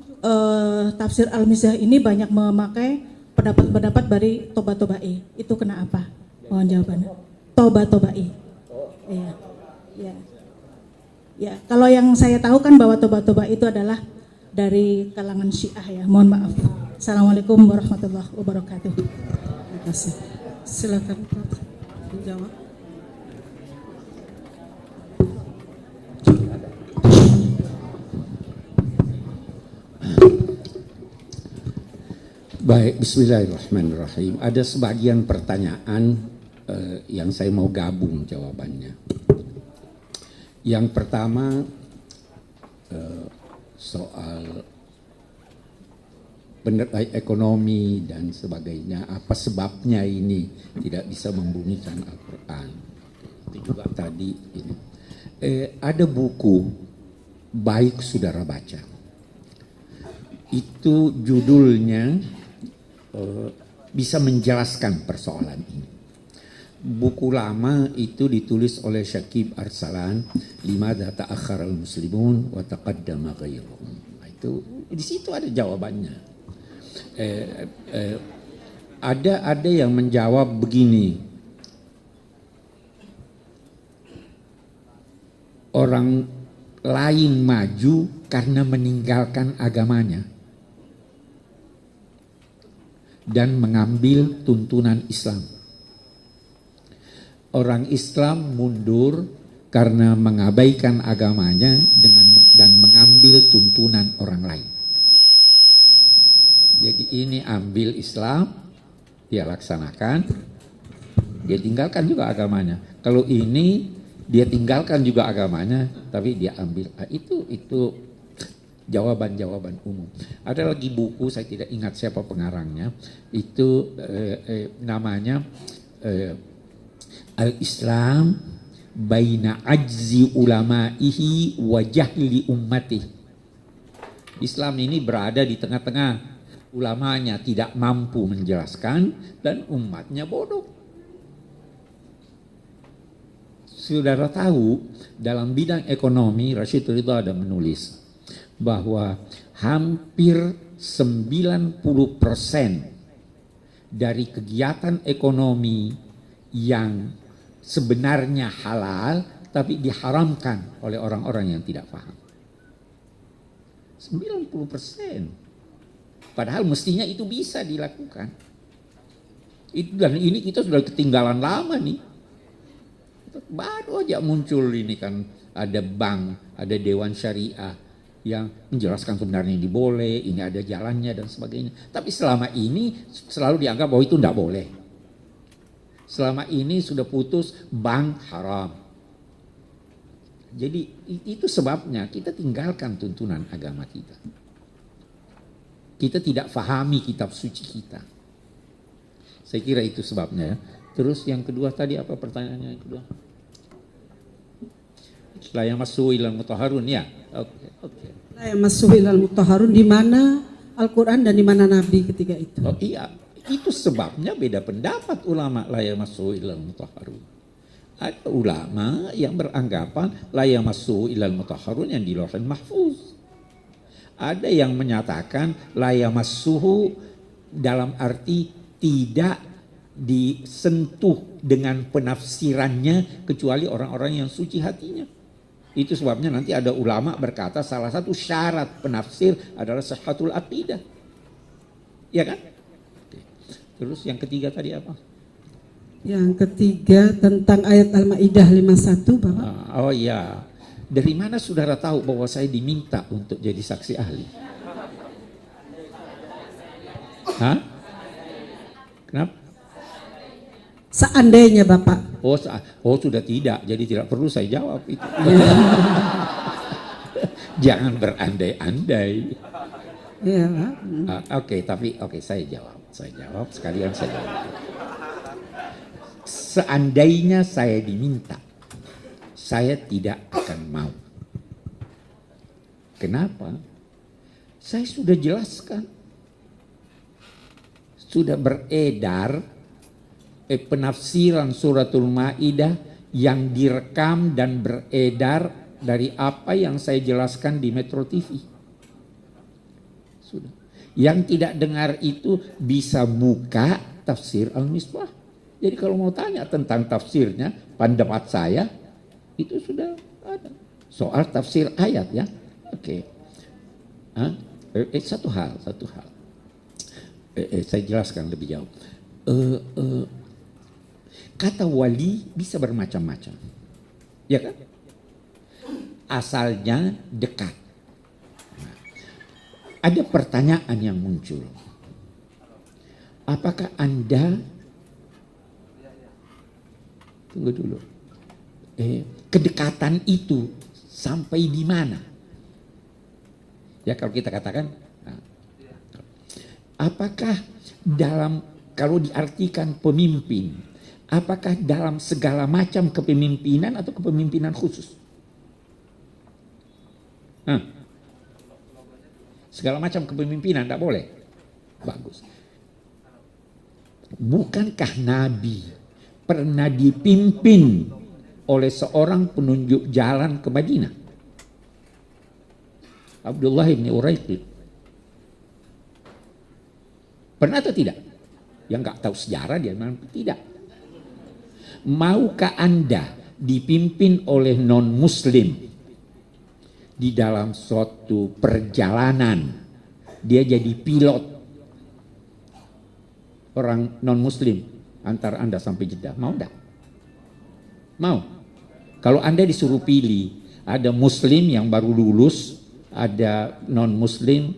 tafsir Al-Mizah ini banyak memakai pendapat-pendapat dari Toba-Tobai. Itu kena apa? Mohon jawabannya. Toba-Tobai. Iya. Ya. Ya, kalau yang saya tahu kan bahwa Toba-Toba itu adalah dari kalangan Syiah ya. Mohon maaf. Assalamualaikum warahmatullahi wabarakatuh. Terima kasih. Silakan Prof. menjawab. Baik, bismillahirrahmanirrahim. Ada sebagian pertanyaan yang saya mau gabung jawabannya. Yang pertama soal ekonomi dan sebagainya, apa sebabnya ini tidak bisa membumikan Al-Quran. Itu juga tadi ini. Ada buku baik saudara baca. Itu judulnya bisa menjelaskan persoalan ini. Buku lama itu ditulis oleh Syakib Arsalan, Limadha ta'akhkharal muslimun wa taqaddama ghairuhum. Itu di situ ada jawabannya. Ada yang menjawab begini. Orang lain maju karena meninggalkan agamanya dan mengambil tuntunan Islam. Orang Islam mundur karena mengabaikan agamanya dan mengambil tuntunan orang lain. Jadi ini ambil Islam, dia laksanakan, dia tinggalkan juga agamanya. Kalau ini dia tinggalkan juga agamanya, tapi dia ambil. Itu jawaban-jawaban umum. Ada lagi buku, saya tidak ingat siapa pengarangnya, itu namanya Al-Islam Baina Ajzi Ulama'ihi wa Jahli Ummatihi. Islam ini berada di tengah-tengah, ulamanya tidak mampu menjelaskan dan umatnya bodoh. Saudara tahu dalam bidang ekonomi, Rashid Ridha ada menulis bahwa hampir 90% dari kegiatan ekonomi yang sebenarnya halal tapi diharamkan oleh orang-orang yang tidak paham. 90%. Padahal mestinya itu bisa dilakukan. Dan ini kita sudah ketinggalan lama nih. Baru aja muncul ini kan, ada bank, ada dewan syariah yang menjelaskan sebenarnya ini boleh, ini ada jalannya dan sebagainya. Tapi selama ini selalu dianggap bahwa itu tidak boleh. Selama ini sudah putus bank haram. Jadi itu sebabnya kita tinggalkan tuntunan agama kita. Kita tidak fahami kitab suci kita. Saya kira itu sebabnya ya. Terus yang kedua tadi apa pertanyaannya yang kedua? La yamassuhu ilal mutahharun ya. Oke. La yamassuhu ilal mutahharun, di mana Al-Quran dan di mana Nabi ketika itu? Oh iya, itu sebabnya beda pendapat ulama la yamassuhu ilal mutahharun. Ada ulama yang beranggapan la yamassuhu ilal mutahharun yang di Lauhul Mahfuz. Ada yang menyatakan la yamassuhu dalam arti tidak disentuh dengan penafsirannya kecuali orang-orang yang suci hatinya. Itu sebabnya nanti ada ulama berkata salah satu syarat penafsir adalah sihhatul aqidah. Ya kan? Oke. Terus yang ketiga tadi apa? Yang ketiga tentang ayat Al-Maidah 51, Bapak. Oh iya. Dari mana saudara tahu bahwa saya diminta untuk jadi saksi ahli? Hah? Kenapa? Seandainya Bapak. Oh sudah tidak, jadi tidak perlu saya jawab itu. Jangan berandai-andai. Iya, Pak. Oke, saya jawab sekalian saya jawab. Seandainya saya diminta, saya tidak akan mau. Kenapa? Saya sudah jelaskan. Sudah beredar penafsiran suratul Maidah yang direkam dan beredar dari apa yang saya jelaskan di Metro TV. Sudah. Yang tidak dengar itu bisa buka tafsir Al-Misbah. Jadi kalau mau tanya tentang tafsirnya, pendapat saya itu sudah ada. Soal tafsir ayat ya. Oke. Satu hal. Saya jelaskan lebih jauh. Kata wali bisa bermacam-macam. Ya kan? Asalnya dekat. Nah, ada pertanyaan yang muncul. Apakah Anda tunggu dulu. Kedekatan itu sampai di mana? Ya kalau kita katakan apakah kalau diartikan pemimpin, apakah dalam segala macam kepemimpinan atau kepemimpinan khusus? Segala macam kepemimpinan tidak boleh. Bagus. Bukankah Nabi pernah dipimpin oleh seorang penunjuk jalan ke Madinah? Abdullah bin Uraiqid. Pernah atau tidak? Yang nggak tahu sejarah dia memang tidak. Maukah Anda dipimpin oleh non-muslim di dalam suatu perjalanan? Dia jadi pilot orang non-muslim antar Anda sampai Jeddah. Mau enggak? Mau? Kalau Anda disuruh pilih, ada muslim yang baru lulus, ada non-muslim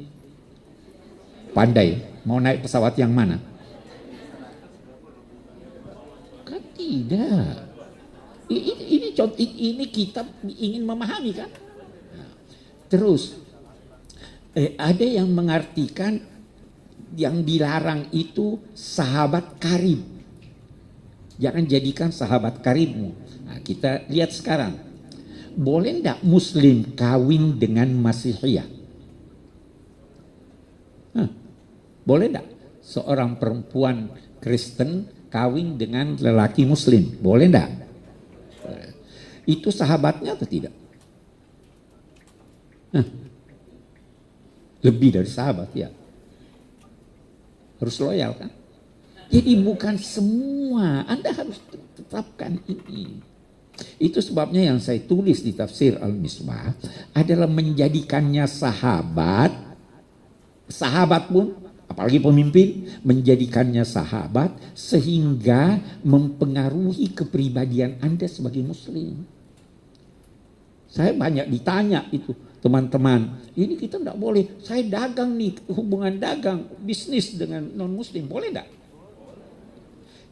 pandai, mau naik pesawat yang mana? Kan tidak. Ini kita ingin memahami kan? Terus ada yang mengartikan yang dilarang itu sahabat karib. Jangan jadikan sahabat karibmu. Nah, kita lihat sekarang. Boleh enggak muslim kawin dengan Masihiyah? Boleh enggak seorang perempuan Kristen kawin dengan lelaki muslim? Boleh enggak? Itu sahabatnya atau tidak? Lebih dari sahabat ya. Harus loyal kan? Jadi bukan semua, Anda harus tetapkan ini. Itu sebabnya yang saya tulis di tafsir Al-Misbah adalah menjadikannya sahabat pun, apalagi pemimpin, menjadikannya sahabat sehingga mempengaruhi kepribadian Anda sebagai muslim. Saya banyak ditanya itu, teman-teman, ini kita tidak boleh, saya dagang nih, hubungan dagang, bisnis dengan non-muslim, boleh tidak?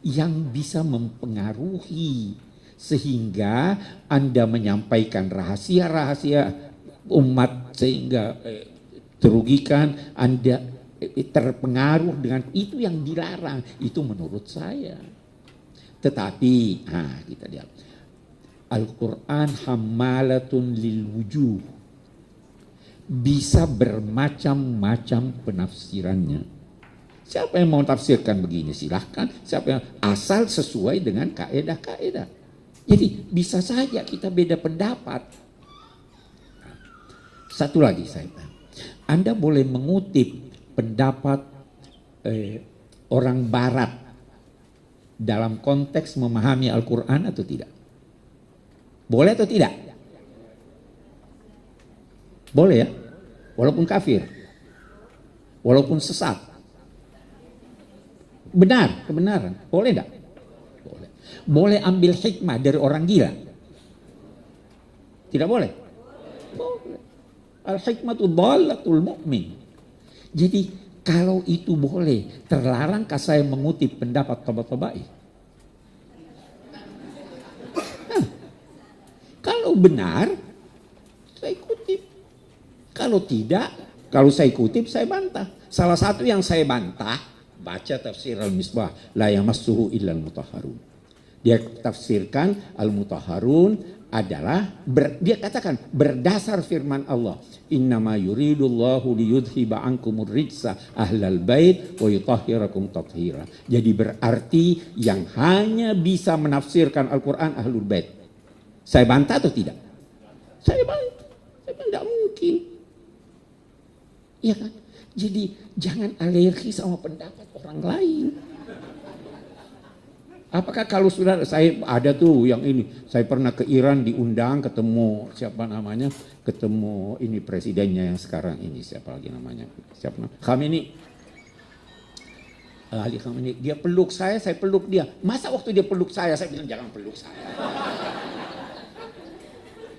Yang bisa mempengaruhi sehingga Anda menyampaikan rahasia-rahasia umat sehingga terugikan, Anda terpengaruh dengan itu yang dilarang, itu menurut saya. Tetapi, kita lihat. Al-Quran hammalatun lil wujuh. Bisa bermacam-macam penafsirannya. Siapa yang mau tafsirkan begini silahkan. Siapa yang asal sesuai dengan kaedah-kaedah. Jadi bisa saja kita beda pendapat. Satu lagi saya tanya. Anda boleh mengutip pendapat orang Barat dalam konteks memahami Al-Quran atau tidak? Boleh atau tidak? Boleh ya? Walaupun kafir. Walaupun sesat. Benar, kebenaran. Boleh enggak? Boleh. Boleh ambil hikmah dari orang gila? Tidak boleh? Boleh. Al-hikmatu dhalatul mu'min. Jadi kalau itu boleh, terlarangkah saya mengutip pendapat Tabatabai? Kalau benar, saya kutip. Kalau tidak, kalau saya kutip, saya bantah. Salah satu yang saya bantah, baca tafsir Al-Misbah, la yamassuhu illal mutahharun. Dia tafsirkan Al-Mutahharun adalah, dia katakan berdasar firman Allah, innama yuridullahu liyudhiba ankumur rijsa ahlal bait wa yutahhirakum tathira. Jadi berarti yang hanya bisa menafsirkan Al-Quran ahlul bait. Saya bantah atau tidak? Saya bantah. Saya bantah, tidak mungkin. Iya kan? Jadi jangan alergi sama pendapat orang lain. Apakah kalau sudah saya ada tuh yang ini, saya pernah ke Iran diundang ketemu siapa namanya, ketemu ini presidennya yang sekarang ini siapa lagi namanya, siapa namanya, Khamenei. Ali Khamenei, dia peluk saya peluk dia. Masa waktu dia peluk saya bilang jangan peluk saya.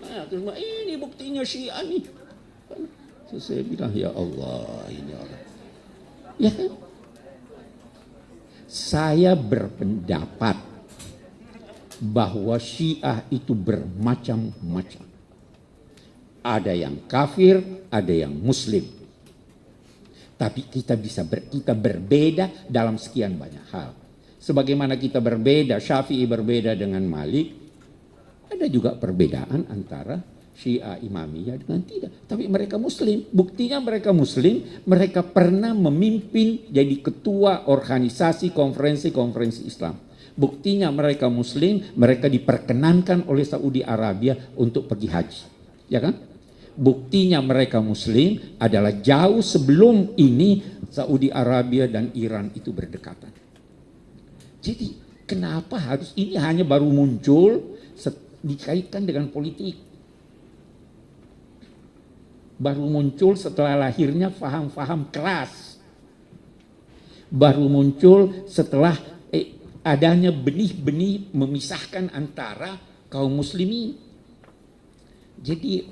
Nah, terus ini buktinya Syiah nih. Terus saya bilang ya Allah ini orang. Ya kan? Saya berpendapat bahwa Syiah itu bermacam-macam. Ada yang kafir, ada yang muslim. Tapi kita kita berbeda dalam sekian banyak hal. Sebagaimana kita berbeda, Syafi'i berbeda dengan Malik, ada juga perbedaan antara Syiah Imamiyah dengan tidak. Tapi mereka muslim. Buktinya mereka muslim, mereka pernah memimpin jadi ketua organisasi konferensi Islam. Buktinya mereka muslim, mereka diperkenankan oleh Saudi Arabia untuk pergi haji. Ya kan? Buktinya mereka muslim adalah jauh sebelum ini Saudi Arabia dan Iran itu berdekatan. Jadi kenapa harus ini hanya baru muncul dikaitkan dengan politik? Baru muncul setelah lahirnya faham-faham keras. Baru muncul setelah adanya benih-benih memisahkan antara kaum muslimin. Jadi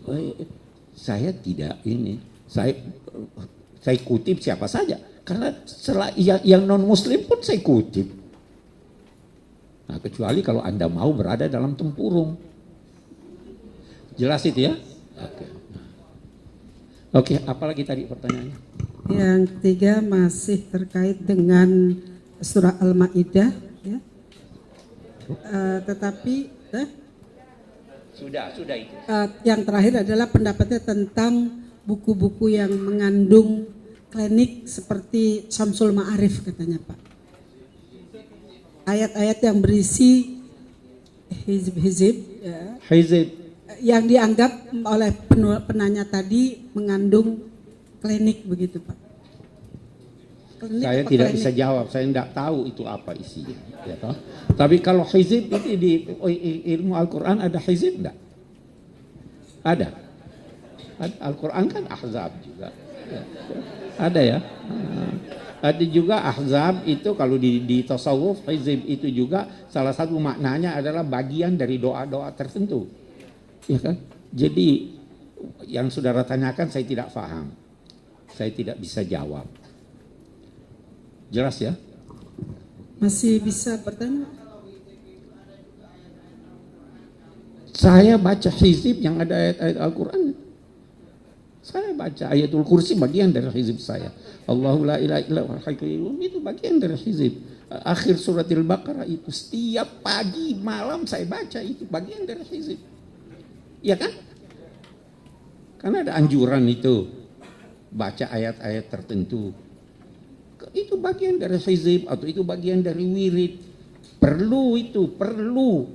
saya tidak ini, saya kutip siapa saja. Karena yang non muslim pun saya kutip. Nah, kecuali kalau Anda mau berada dalam tempurung. Jelas itu ya? Oke. Oke, apalagi tadi pertanyaannya? Yang ketiga masih terkait dengan surah Al-Maidah, ya. Sudah itu. Yang terakhir adalah pendapatnya tentang buku-buku yang mengandung klinik seperti Syamsul Ma'arif katanya Pak. Ayat-ayat yang berisi hizib, ya. Hizib. Yang dianggap oleh penanya tadi mengandung klinik begitu Pak. Klinik saya tidak bisa jawab, saya tidak tahu itu apa isinya. Ya, toh? Tapi kalau hizib itu di ilmu Al-Quran ada hizib enggak? Ada. Al-Quran kan ahzab juga. Ya. Ada ya. Ada juga ahzab itu kalau di tasawuf hizib itu juga salah satu maknanya adalah bagian dari doa-doa tertentu. Ya kan? Jadi yang saudara tanyakan saya tidak paham. Saya tidak bisa jawab. Jelas ya? Masih bisa bertanya? Saya baca hizib yang ada ayat-ayat Al-Quran. Saya baca ayatul kursi bagian dari hizib saya. Allahu la ilaha illa huwal hayyul qayyum itu bagian dari hizib. akhir surat Al-Baqarah itu setiap pagi malam saya baca, itu bagian dari hizib. Iya kan? Karena ada anjuran itu baca ayat-ayat tertentu. Itu bagian dari hizib atau itu bagian dari wirid. Perlu itu, perlu.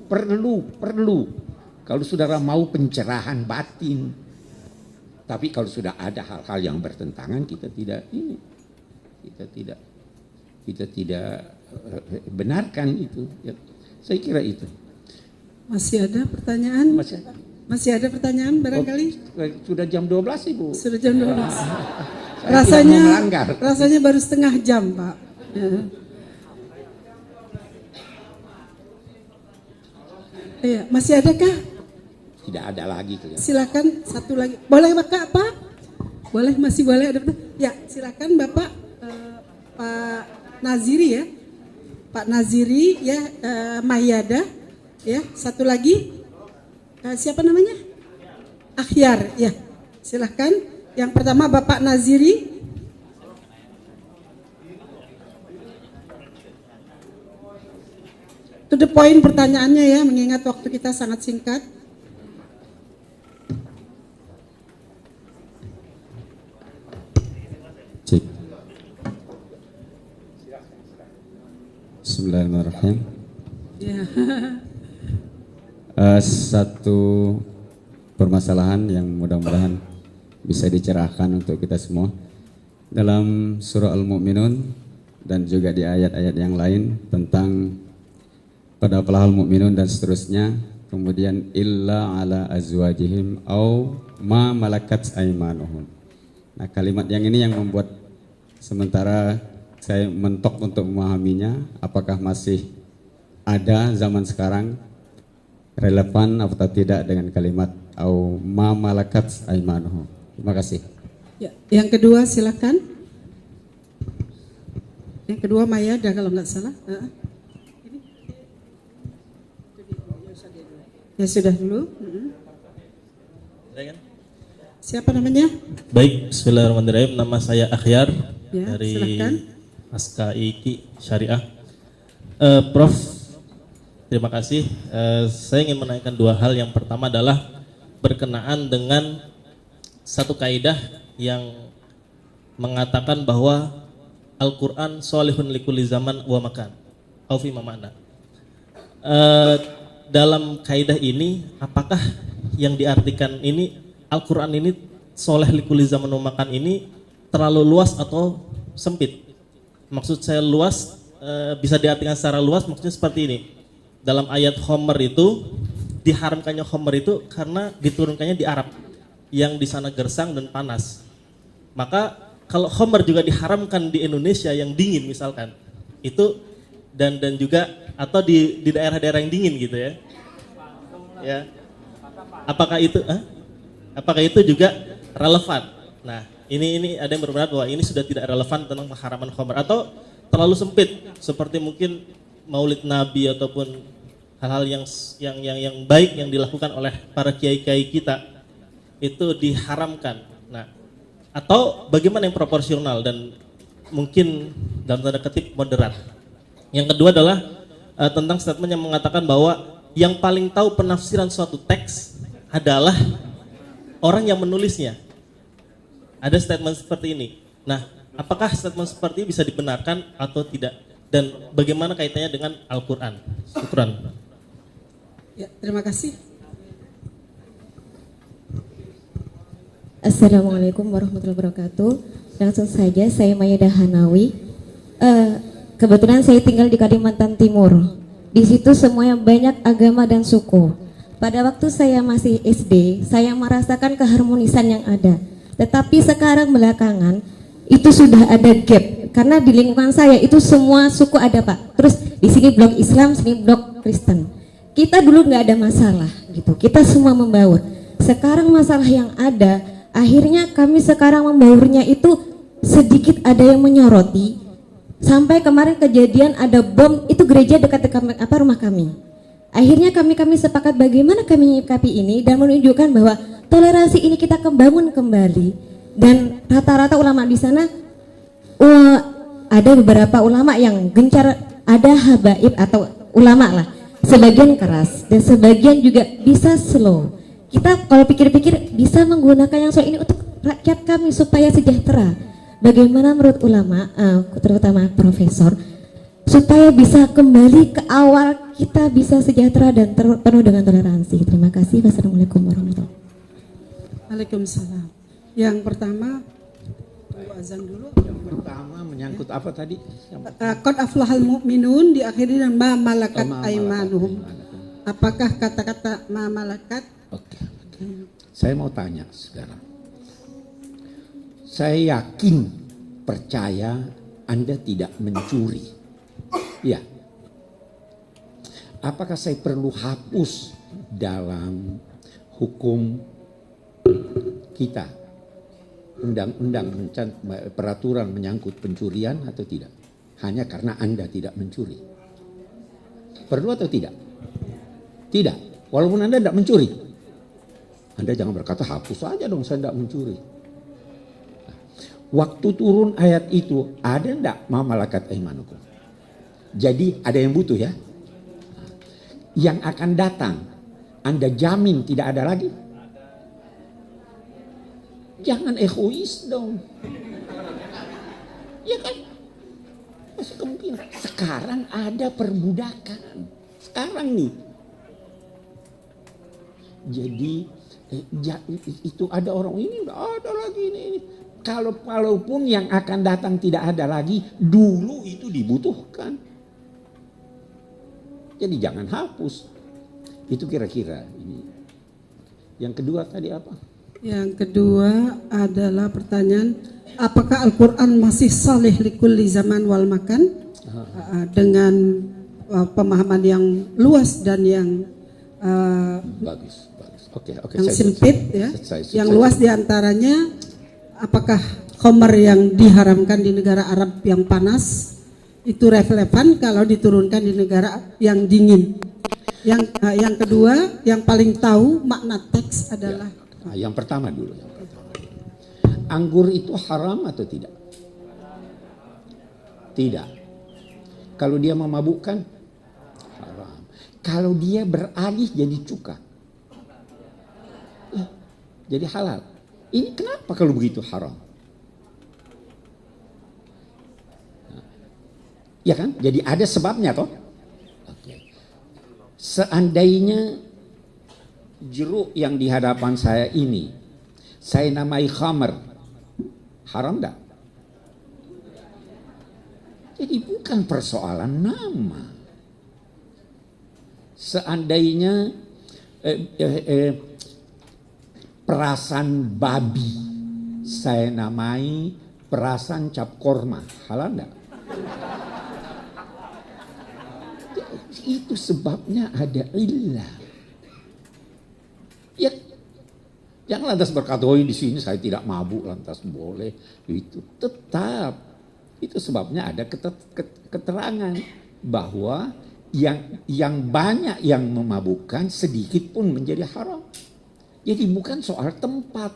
Kalau saudara mau pencerahan batin. Tapi kalau sudah ada hal-hal yang bertentangan, kita tidak benarkan itu. Ya, saya kira itu. Masih ada pertanyaan? Masih ada pertanyaan barangkali? Sudah jam 12, Ibu. Sudah jam 12. Saya tidak mau melanggar. Rasanya baru setengah jam, Pak. Ya. Iya, masih adakah? Tidak ada lagi. Silakan satu lagi. Boleh Pak? Boleh, masih boleh ada. Ya, silakan Bapak Pak Naziri ya. Pak Naziri ya, Mayada ya. Satu lagi. Siapa namanya? Akhyar ya. Silakan. Yang pertama Bapak Naziri. To the point pertanyaannya ya, mengingat waktu kita sangat singkat. Cek. Bismillahirrahmanirrahim. Ya. Satu permasalahan yang mudah-mudahan bisa dicerahkan untuk kita semua. Dalam surah Al-Mu'minun dan juga di ayat-ayat yang lain tentang pada pelahal mukminun dan seterusnya, kemudian illa ala azwajihim au ma malakat aimanuhum. Nah, kalimat yang ini yang membuat sementara saya mentok untuk memahaminya, apakah masih ada zaman sekarang, relevan atau tidak dengan kalimat au ma malakat aimanuhum. Terima kasih. Ya, yang kedua silakan. Yang kedua Mayada kalau nggak salah. Ya sudah dulu. Siapa namanya? Baik, bismillahirrahmanirrahim. Nama saya Akhyar Ya, dari silakan. Askaiki Syariah. Prof, terima kasih. Saya ingin menanyakan dua hal. Yang pertama adalah berkenaan dengan satu kaidah yang mengatakan bahwa Al-Quran solihun likulli zaman wa makan. Au fi ma makna. Dalam kaidah ini, apakah yang diartikan ini Al-Quran ini soleh likulli zaman wa makan ini terlalu luas atau sempit? Maksud saya luas, bisa diartikan secara luas, maksudnya seperti ini. Dalam ayat Homer itu, diharamkannya Homer itu karena diturunkannya di Arab, yang di sana gersang dan panas. Maka kalau Homer juga diharamkan di Indonesia yang dingin misalkan, itu dan juga atau di daerah-daerah yang dingin gitu ya. Ya. Apakah itu juga relevan? Nah, ini ada yang berpendapat bahwa ini sudah tidak relevan tentang pengharaman Homer atau terlalu sempit seperti mungkin Maulid Nabi ataupun hal-hal yang baik yang dilakukan oleh para kiai-kiai kita itu diharamkan. Nah, atau bagaimana yang proporsional dan mungkin dalam tanda kutip moderat. Yang kedua adalah tentang statement yang mengatakan bahwa yang paling tahu penafsiran suatu teks adalah orang yang menulisnya. Ada statement seperti ini. Nah, apakah statement seperti ini bisa dibenarkan atau tidak? Dan bagaimana kaitannya dengan Al-Quran? Syukran. Ya, terima kasih. Assalamualaikum warahmatullahi wabarakatuh. Langsung saja, saya Mayada Hanawi. Kebetulan saya tinggal di Kalimantan Timur. Di situ semuanya banyak agama dan suku. Pada waktu saya masih SD, saya merasakan keharmonisan yang ada. Tetapi sekarang belakangan itu sudah ada gap. Karena di lingkungan saya itu semua suku ada, Pak. Terus di sini blok Islam, sini blok Kristen. Kita dulu nggak ada masalah gitu. Kita semua membaur. Sekarang masalah yang ada, akhirnya kami sekarang membaurnya itu sedikit ada yang menyoroti. Sampai kemarin kejadian ada bom itu gereja dekat rumah kami. Akhirnya kami sepakat bagaimana kami menyikapi ini dan menunjukkan bahwa toleransi ini kita bangun kembali. Dan rata-rata ulama di sana ada beberapa ulama yang gencar ada habaib atau ulama lah, sebagian keras dan sebagian juga bisa slow. Kita kalau pikir-pikir bisa menggunakan yang slow ini untuk rakyat kami supaya sejahtera. Bagaimana menurut ulama, terutama profesor, supaya bisa kembali ke awal kita bisa sejahtera dan penuh dengan toleransi. Terima kasih. Wassalamualaikum warahmatullahi wabarakatuh. Waalaikumsalam. Yang pertama, azan dulu. Yang pertama menyangkut apa tadi? Qad aflahal mu'minun diakhiri dengan ma malakat aimanuhum. Apakah kata-kata ma malakat? Oke. Saya mau tanya sekarang. Saya yakin, percaya Anda tidak mencuri. Ya. Apakah saya perlu hapus dalam hukum kita undang-undang peraturan menyangkut pencurian atau tidak? Hanya karena Anda tidak mencuri. Perlu atau tidak? Tidak. Walaupun Anda tidak mencuri. Anda jangan berkata hapus saja dong saya tidak mencuri. Waktu turun ayat itu ada enggak ma malakat aimanukum? Jadi ada yang butuh ya. Yang akan datang Anda jamin tidak ada lagi? Jangan egois dong. Ya kan? Masih kemungkinan. Sekarang ada perbudakan. Sekarang nih. Jadi itu ada orang ini enggak ada lagi ini. Kalaupun yang akan datang tidak ada lagi, dulu itu dibutuhkan. Jadi jangan hapus. Itu kira-kira ini. Yang kedua tadi apa? Yang kedua adalah pertanyaan, apakah Al-Quran masih salih likulli zaman wal makan? Dengan pemahaman yang luas dan yang bagus. Oke, yang sempit ya. Yang luas diantaranya, apakah khamar yang diharamkan di negara Arab yang panas itu relevan kalau diturunkan di negara yang dingin? Yang kedua, yang paling tahu makna teks adalah yang pertama dulu. Anggur itu haram atau tidak? Tidak. Kalau dia memabukkan, haram. Kalau dia beralih jadi cuka, jadi halal. Ini kenapa kalau begitu haram? Ya kan? Jadi ada sebabnya toh. Oke. Seandainya jeruk yang di hadapan saya ini saya namai khamar, haram enggak? Jadi bukan persoalan nama. Seandainya perasan babi saya namai perasan cap korma, halal enggak? Itu sebabnya ada illah. Ya, jangan lantas berkata, oh di sini saya tidak mabuk, lantas boleh. Itu tetap, itu sebabnya ada keterangan bahwa yang banyak yang memabukkan sedikit pun menjadi haram. Jadi bukan soal tempat.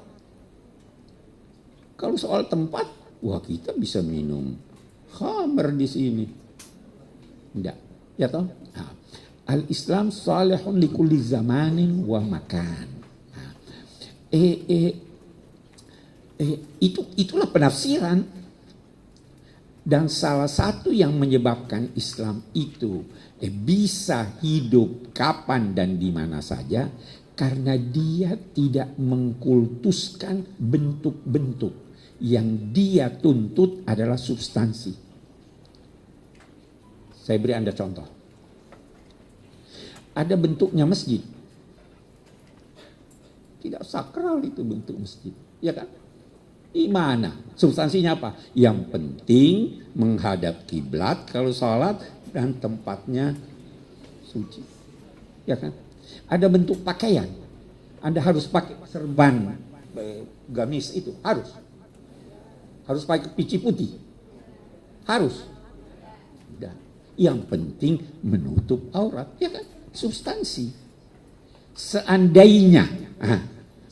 Kalau soal tempat, wah kita bisa minum khamr di sini. Enggak, ya toh? Nah, Al-Islam salihun likulli zamanin wa makan. Nah, itulah penafsiran. Dan salah satu yang menyebabkan Islam itu bisa hidup kapan dan di mana saja, karena dia tidak mengkultuskan bentuk-bentuk. Yang dia tuntut adalah substansi. Saya beri Anda contoh. Ada bentuknya masjid. Tidak sakral itu bentuk masjid. Ya kan? Di mana? Substansinya apa? Yang penting menghadap kiblat kalau sholat dan tempatnya suci. Ya kan? Ada bentuk pakaian. Anda harus pakai serban gamis itu. Harus. Harus pakai pici putih. Harus. Dan yang penting menutup aurat. Ya kan? Substansi. Seandainya,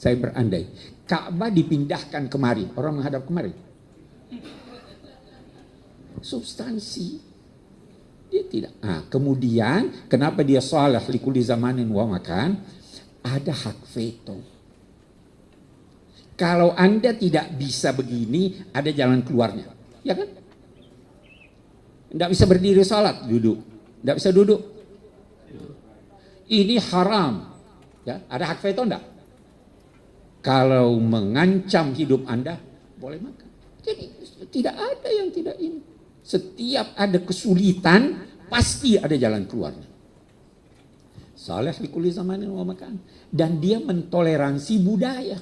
saya berandai, Ka'bah dipindahkan kemari, orang menghadap kemari. Substansi. Dia tidak. Nah, kemudian kenapa dia salih likulli zamanin wa makan? Ada hak veto. Kalau Anda tidak bisa begini, ada jalan keluarnya. Ya kan? Tidak bisa berdiri salat, duduk. Tidak bisa duduk. Ini haram. Ya, ada hak veto enggak? Kalau mengancam hidup Anda, boleh makan. Jadi tidak ada yang tidak ini. Setiap ada kesulitan, pasti ada jalan keluarnya. Salih likulli zamanin wa makan. Dan dia mentoleransi budaya.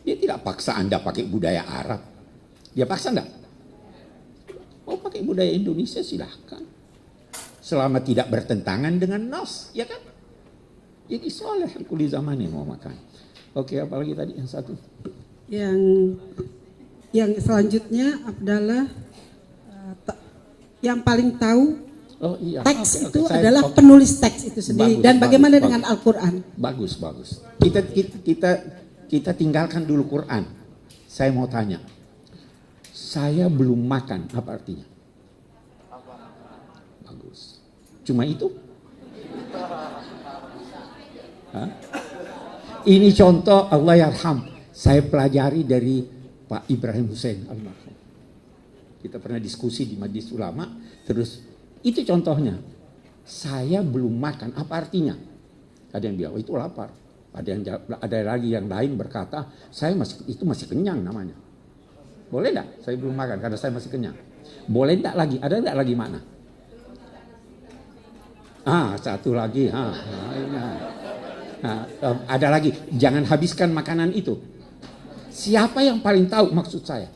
Dia tidak paksa Anda pakai budaya Arab. Dia paksa enggak? Mau pakai budaya Indonesia silahkan. Selama tidak bertentangan dengan nas, ya kan? Jadi salih likulli zamanin wa makan. Oke, apalagi tadi yang satu? Yang selanjutnya adalah yang paling tahu teks itu adalah penulis teks itu sendiri. Dan bagaimana dengan Al-Quran? Bagus. Kita tinggalkan dulu Quran. Saya mau tanya. Saya belum makan, apa artinya? Bagus. Cuma itu? Hah? Ini contoh Allah yarham. Saya pelajari dari Pak Ibrahim Hussein almarhum. Kita pernah diskusi di Majelis Ulama. Terus itu contohnya. Saya belum makan, apa artinya? Ada yang bilang, oh, itu lapar. Ada lagi yang lain berkata, itu masih kenyang namanya. Boleh enggak? Saya belum makan karena saya masih kenyang. Boleh enggak lagi? Ada enggak lagi mana? Satu lagi. Ada lagi. Jangan habiskan makanan itu. Siapa yang paling tahu maksud saya?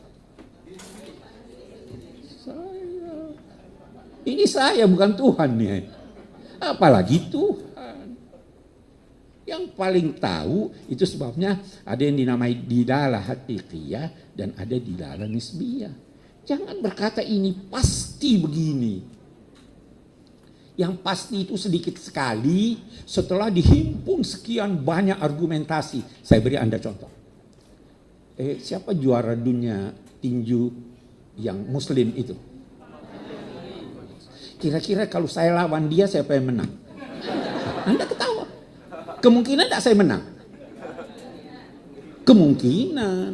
Ini saya bukan Tuhan nih. Apalagi Tuhan. Yang paling tahu itu sebabnya ada yang dinamai dilalah haqiqiyah dan ada dilalah nisbiyah. Jangan berkata ini pasti begini. Yang pasti itu sedikit sekali setelah dihimpun sekian banyak argumentasi. Saya beri Anda contoh. Siapa juara dunia tinju yang muslim itu? Kira-kira kalau saya lawan dia siapa yang menang? Anda ketawa. Kemungkinan tidak saya menang. Kemungkinan.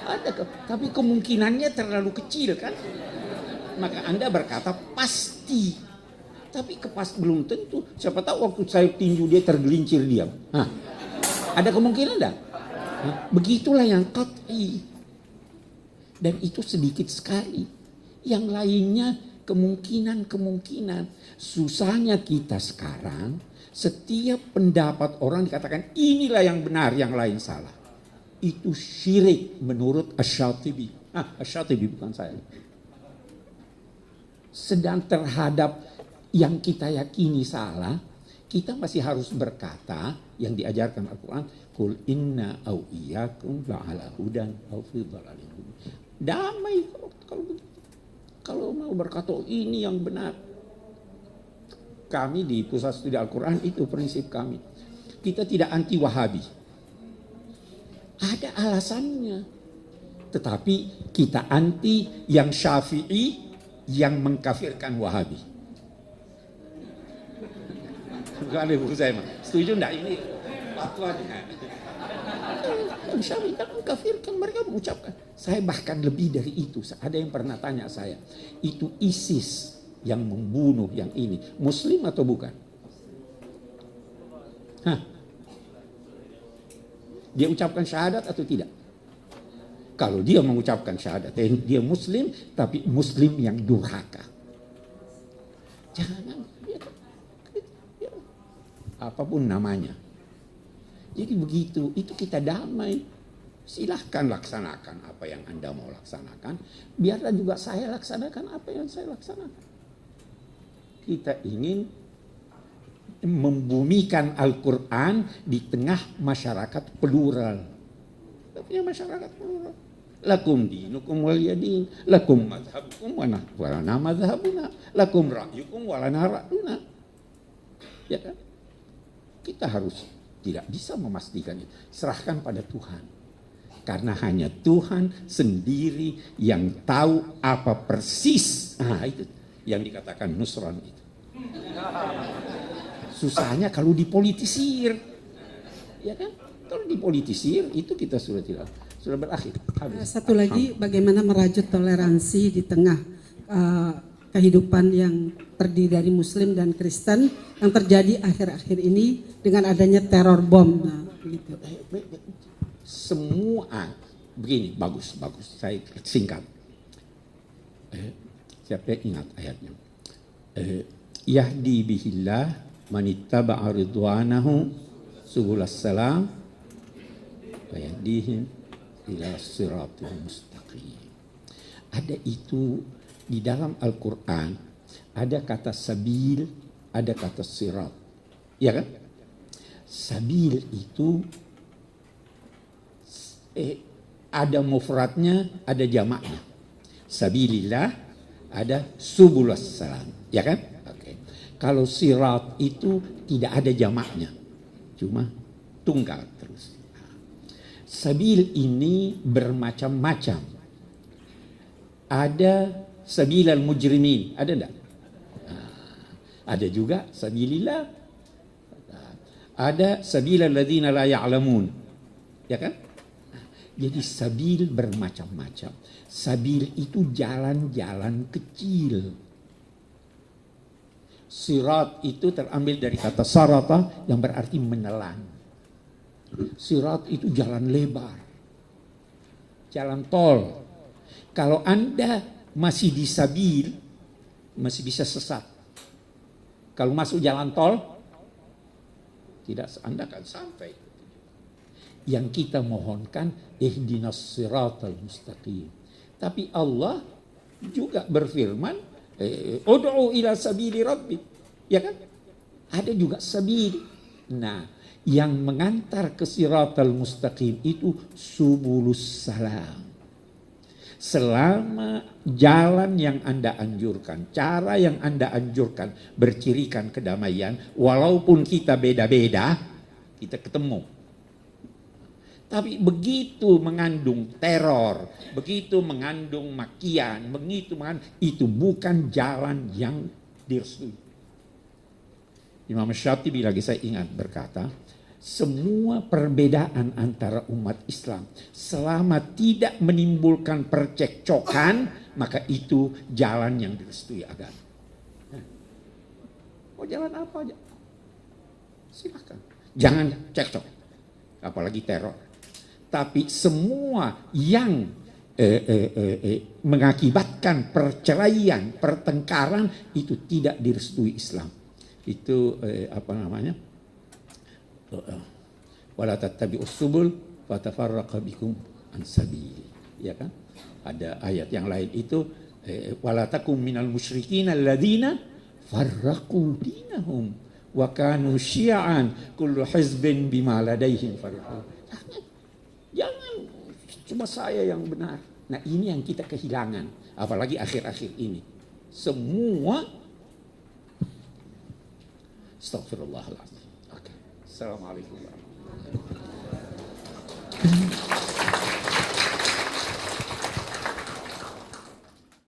Ada, tapi kemungkinannya terlalu kecil kan? Maka Anda berkata pasti. Tapi belum tentu. Siapa tahu waktu saya tinju dia tergelincir diam. Ada kemungkinan enggak? Begitulah yang qat'i. Dan itu sedikit sekali. Yang lainnya kemungkinan. Susahnya kita sekarang, setiap pendapat orang dikatakan inilah yang benar, yang lain salah. Itu syirik menurut Asy-Syatibi. Asy-Syatibi bukan saya. Sedang terhadap yang kita yakini salah, kita masih harus berkata yang diajarkan Al-Quran, Qul inna au iyyakum la'ala hudan au fi dhalalin mubin. Damai kalau begitu. Kalau mau berkata ini yang benar. Kami di Pusat Studi Al-Quran itu prinsip kami. Kita tidak anti Wahabi. Ada alasannya. Tetapi kita anti yang Syafi'i yang mengkafirkan Wahabi. Bukan ada buku saya, setuju enggak ini fatwanya? Syafi'i mengkafirkan, mereka mengucapkan. Saya bahkan lebih dari itu. Ada yang pernah tanya saya, itu ISIS yang membunuh yang ini, Muslim atau bukan? Dia ucapkan syahadat atau tidak? Kalau dia mengucapkan syahadat, dia Muslim, tapi Muslim yang durhaka. Jangan, apapun namanya. Jadi begitu, itu kita damai. Silahkan laksanakan apa yang Anda mau laksanakan. Biarlah juga saya laksanakan apa yang saya laksanakan. Kita ingin membumikan Al-Quran di tengah masyarakat plural. Kita punya masyarakat plural. Lakum dinukum waliyadin, lakum madhabukum walana madhabuna, lakum ra'yukum walana ra'yuna. Ya kan? Kita harus tidak bisa memastikan itu. Serahkan pada Tuhan. Karena hanya Tuhan sendiri yang tahu apa persis. Nah, yang dikatakan Nusron itu. Susahnya kalau dipolitisir, ya kan? Kalau dipolitisir itu kita sudah berakhir. Habis. Satu lagi, bagaimana merajut toleransi di tengah kehidupan yang terdiri dari Muslim dan Kristen yang terjadi akhir-akhir ini dengan adanya teror bom. Nah, begitu. Semua begini, bagus. Saya singkat. Siapa yang ingat ayatnya? Yahdi bihillah manittaba'a ridwanahu subulas salam wa yahdihim ila siratil mustaqim. Ada itu di dalam Al-Quran, ada kata sabil, ada kata sirat. Ya kan? Sabil itu ada mufradnya, ada jamaknya. Sabilillah, ada subulas salam. Ya kan? Oke. Kalau sirat itu tidak ada jamaknya, cuma tunggal terus. Sabil ini bermacam-macam. Ada sabilal mujrimin, ada enggak? Ada juga sabilillah. Ada sabilal ladzina la ya'lamun. Ya kan? Jadi sabil bermacam-macam. Sabil itu jalan-jalan kecil. Sirat itu terambil dari kata sarata yang berarti menelan. Sirat itu jalan lebar. Jalan tol. Kalau Anda masih di sabil, masih bisa sesat. Kalau masuk jalan tol, tidak, Anda akan sampai. Yang kita mohonkan, ihdinas siratal mustaqim. Tapi Allah juga berfirman, ud'u ila sabili rabbi. Ya kan? Ada juga sabil. Nah, yang mengantar ke siratal mustaqim itu subulus salam. Selama jalan yang Anda anjurkan, cara yang Anda anjurkan bercirikan kedamaian, walaupun kita beda-beda, kita ketemu. Tapi begitu mengandung teror, begitu mengandung makian, itu bukan jalan yang direstui. Imam Syatibi lagi saya ingat berkata, semua perbedaan antara umat Islam selama tidak menimbulkan percekcokan, maka itu jalan yang direstui agama. Mau jalan apa aja, silakan. Jangan cekcok, apalagi teror. Tapi semua yang mengakibatkan perceraian, pertengkaran, itu tidak direstui Islam. Itu wala tattabi'us subul fatafarraqa bikum an sabili. Ya kan? Ada ayat yang lain itu wala takum minal musyrikin alladzina farraqu dinahum wa kanu syi'an kullu hizbin bima ladaihim farraqu. Jangan cuma saya yang benar. Nah, ini yang kita kehilangan, apalagi akhir-akhir ini. Semua astagfirullahaladzim. Oke. Assalamualaikum warahmatullahi wabarakatuh.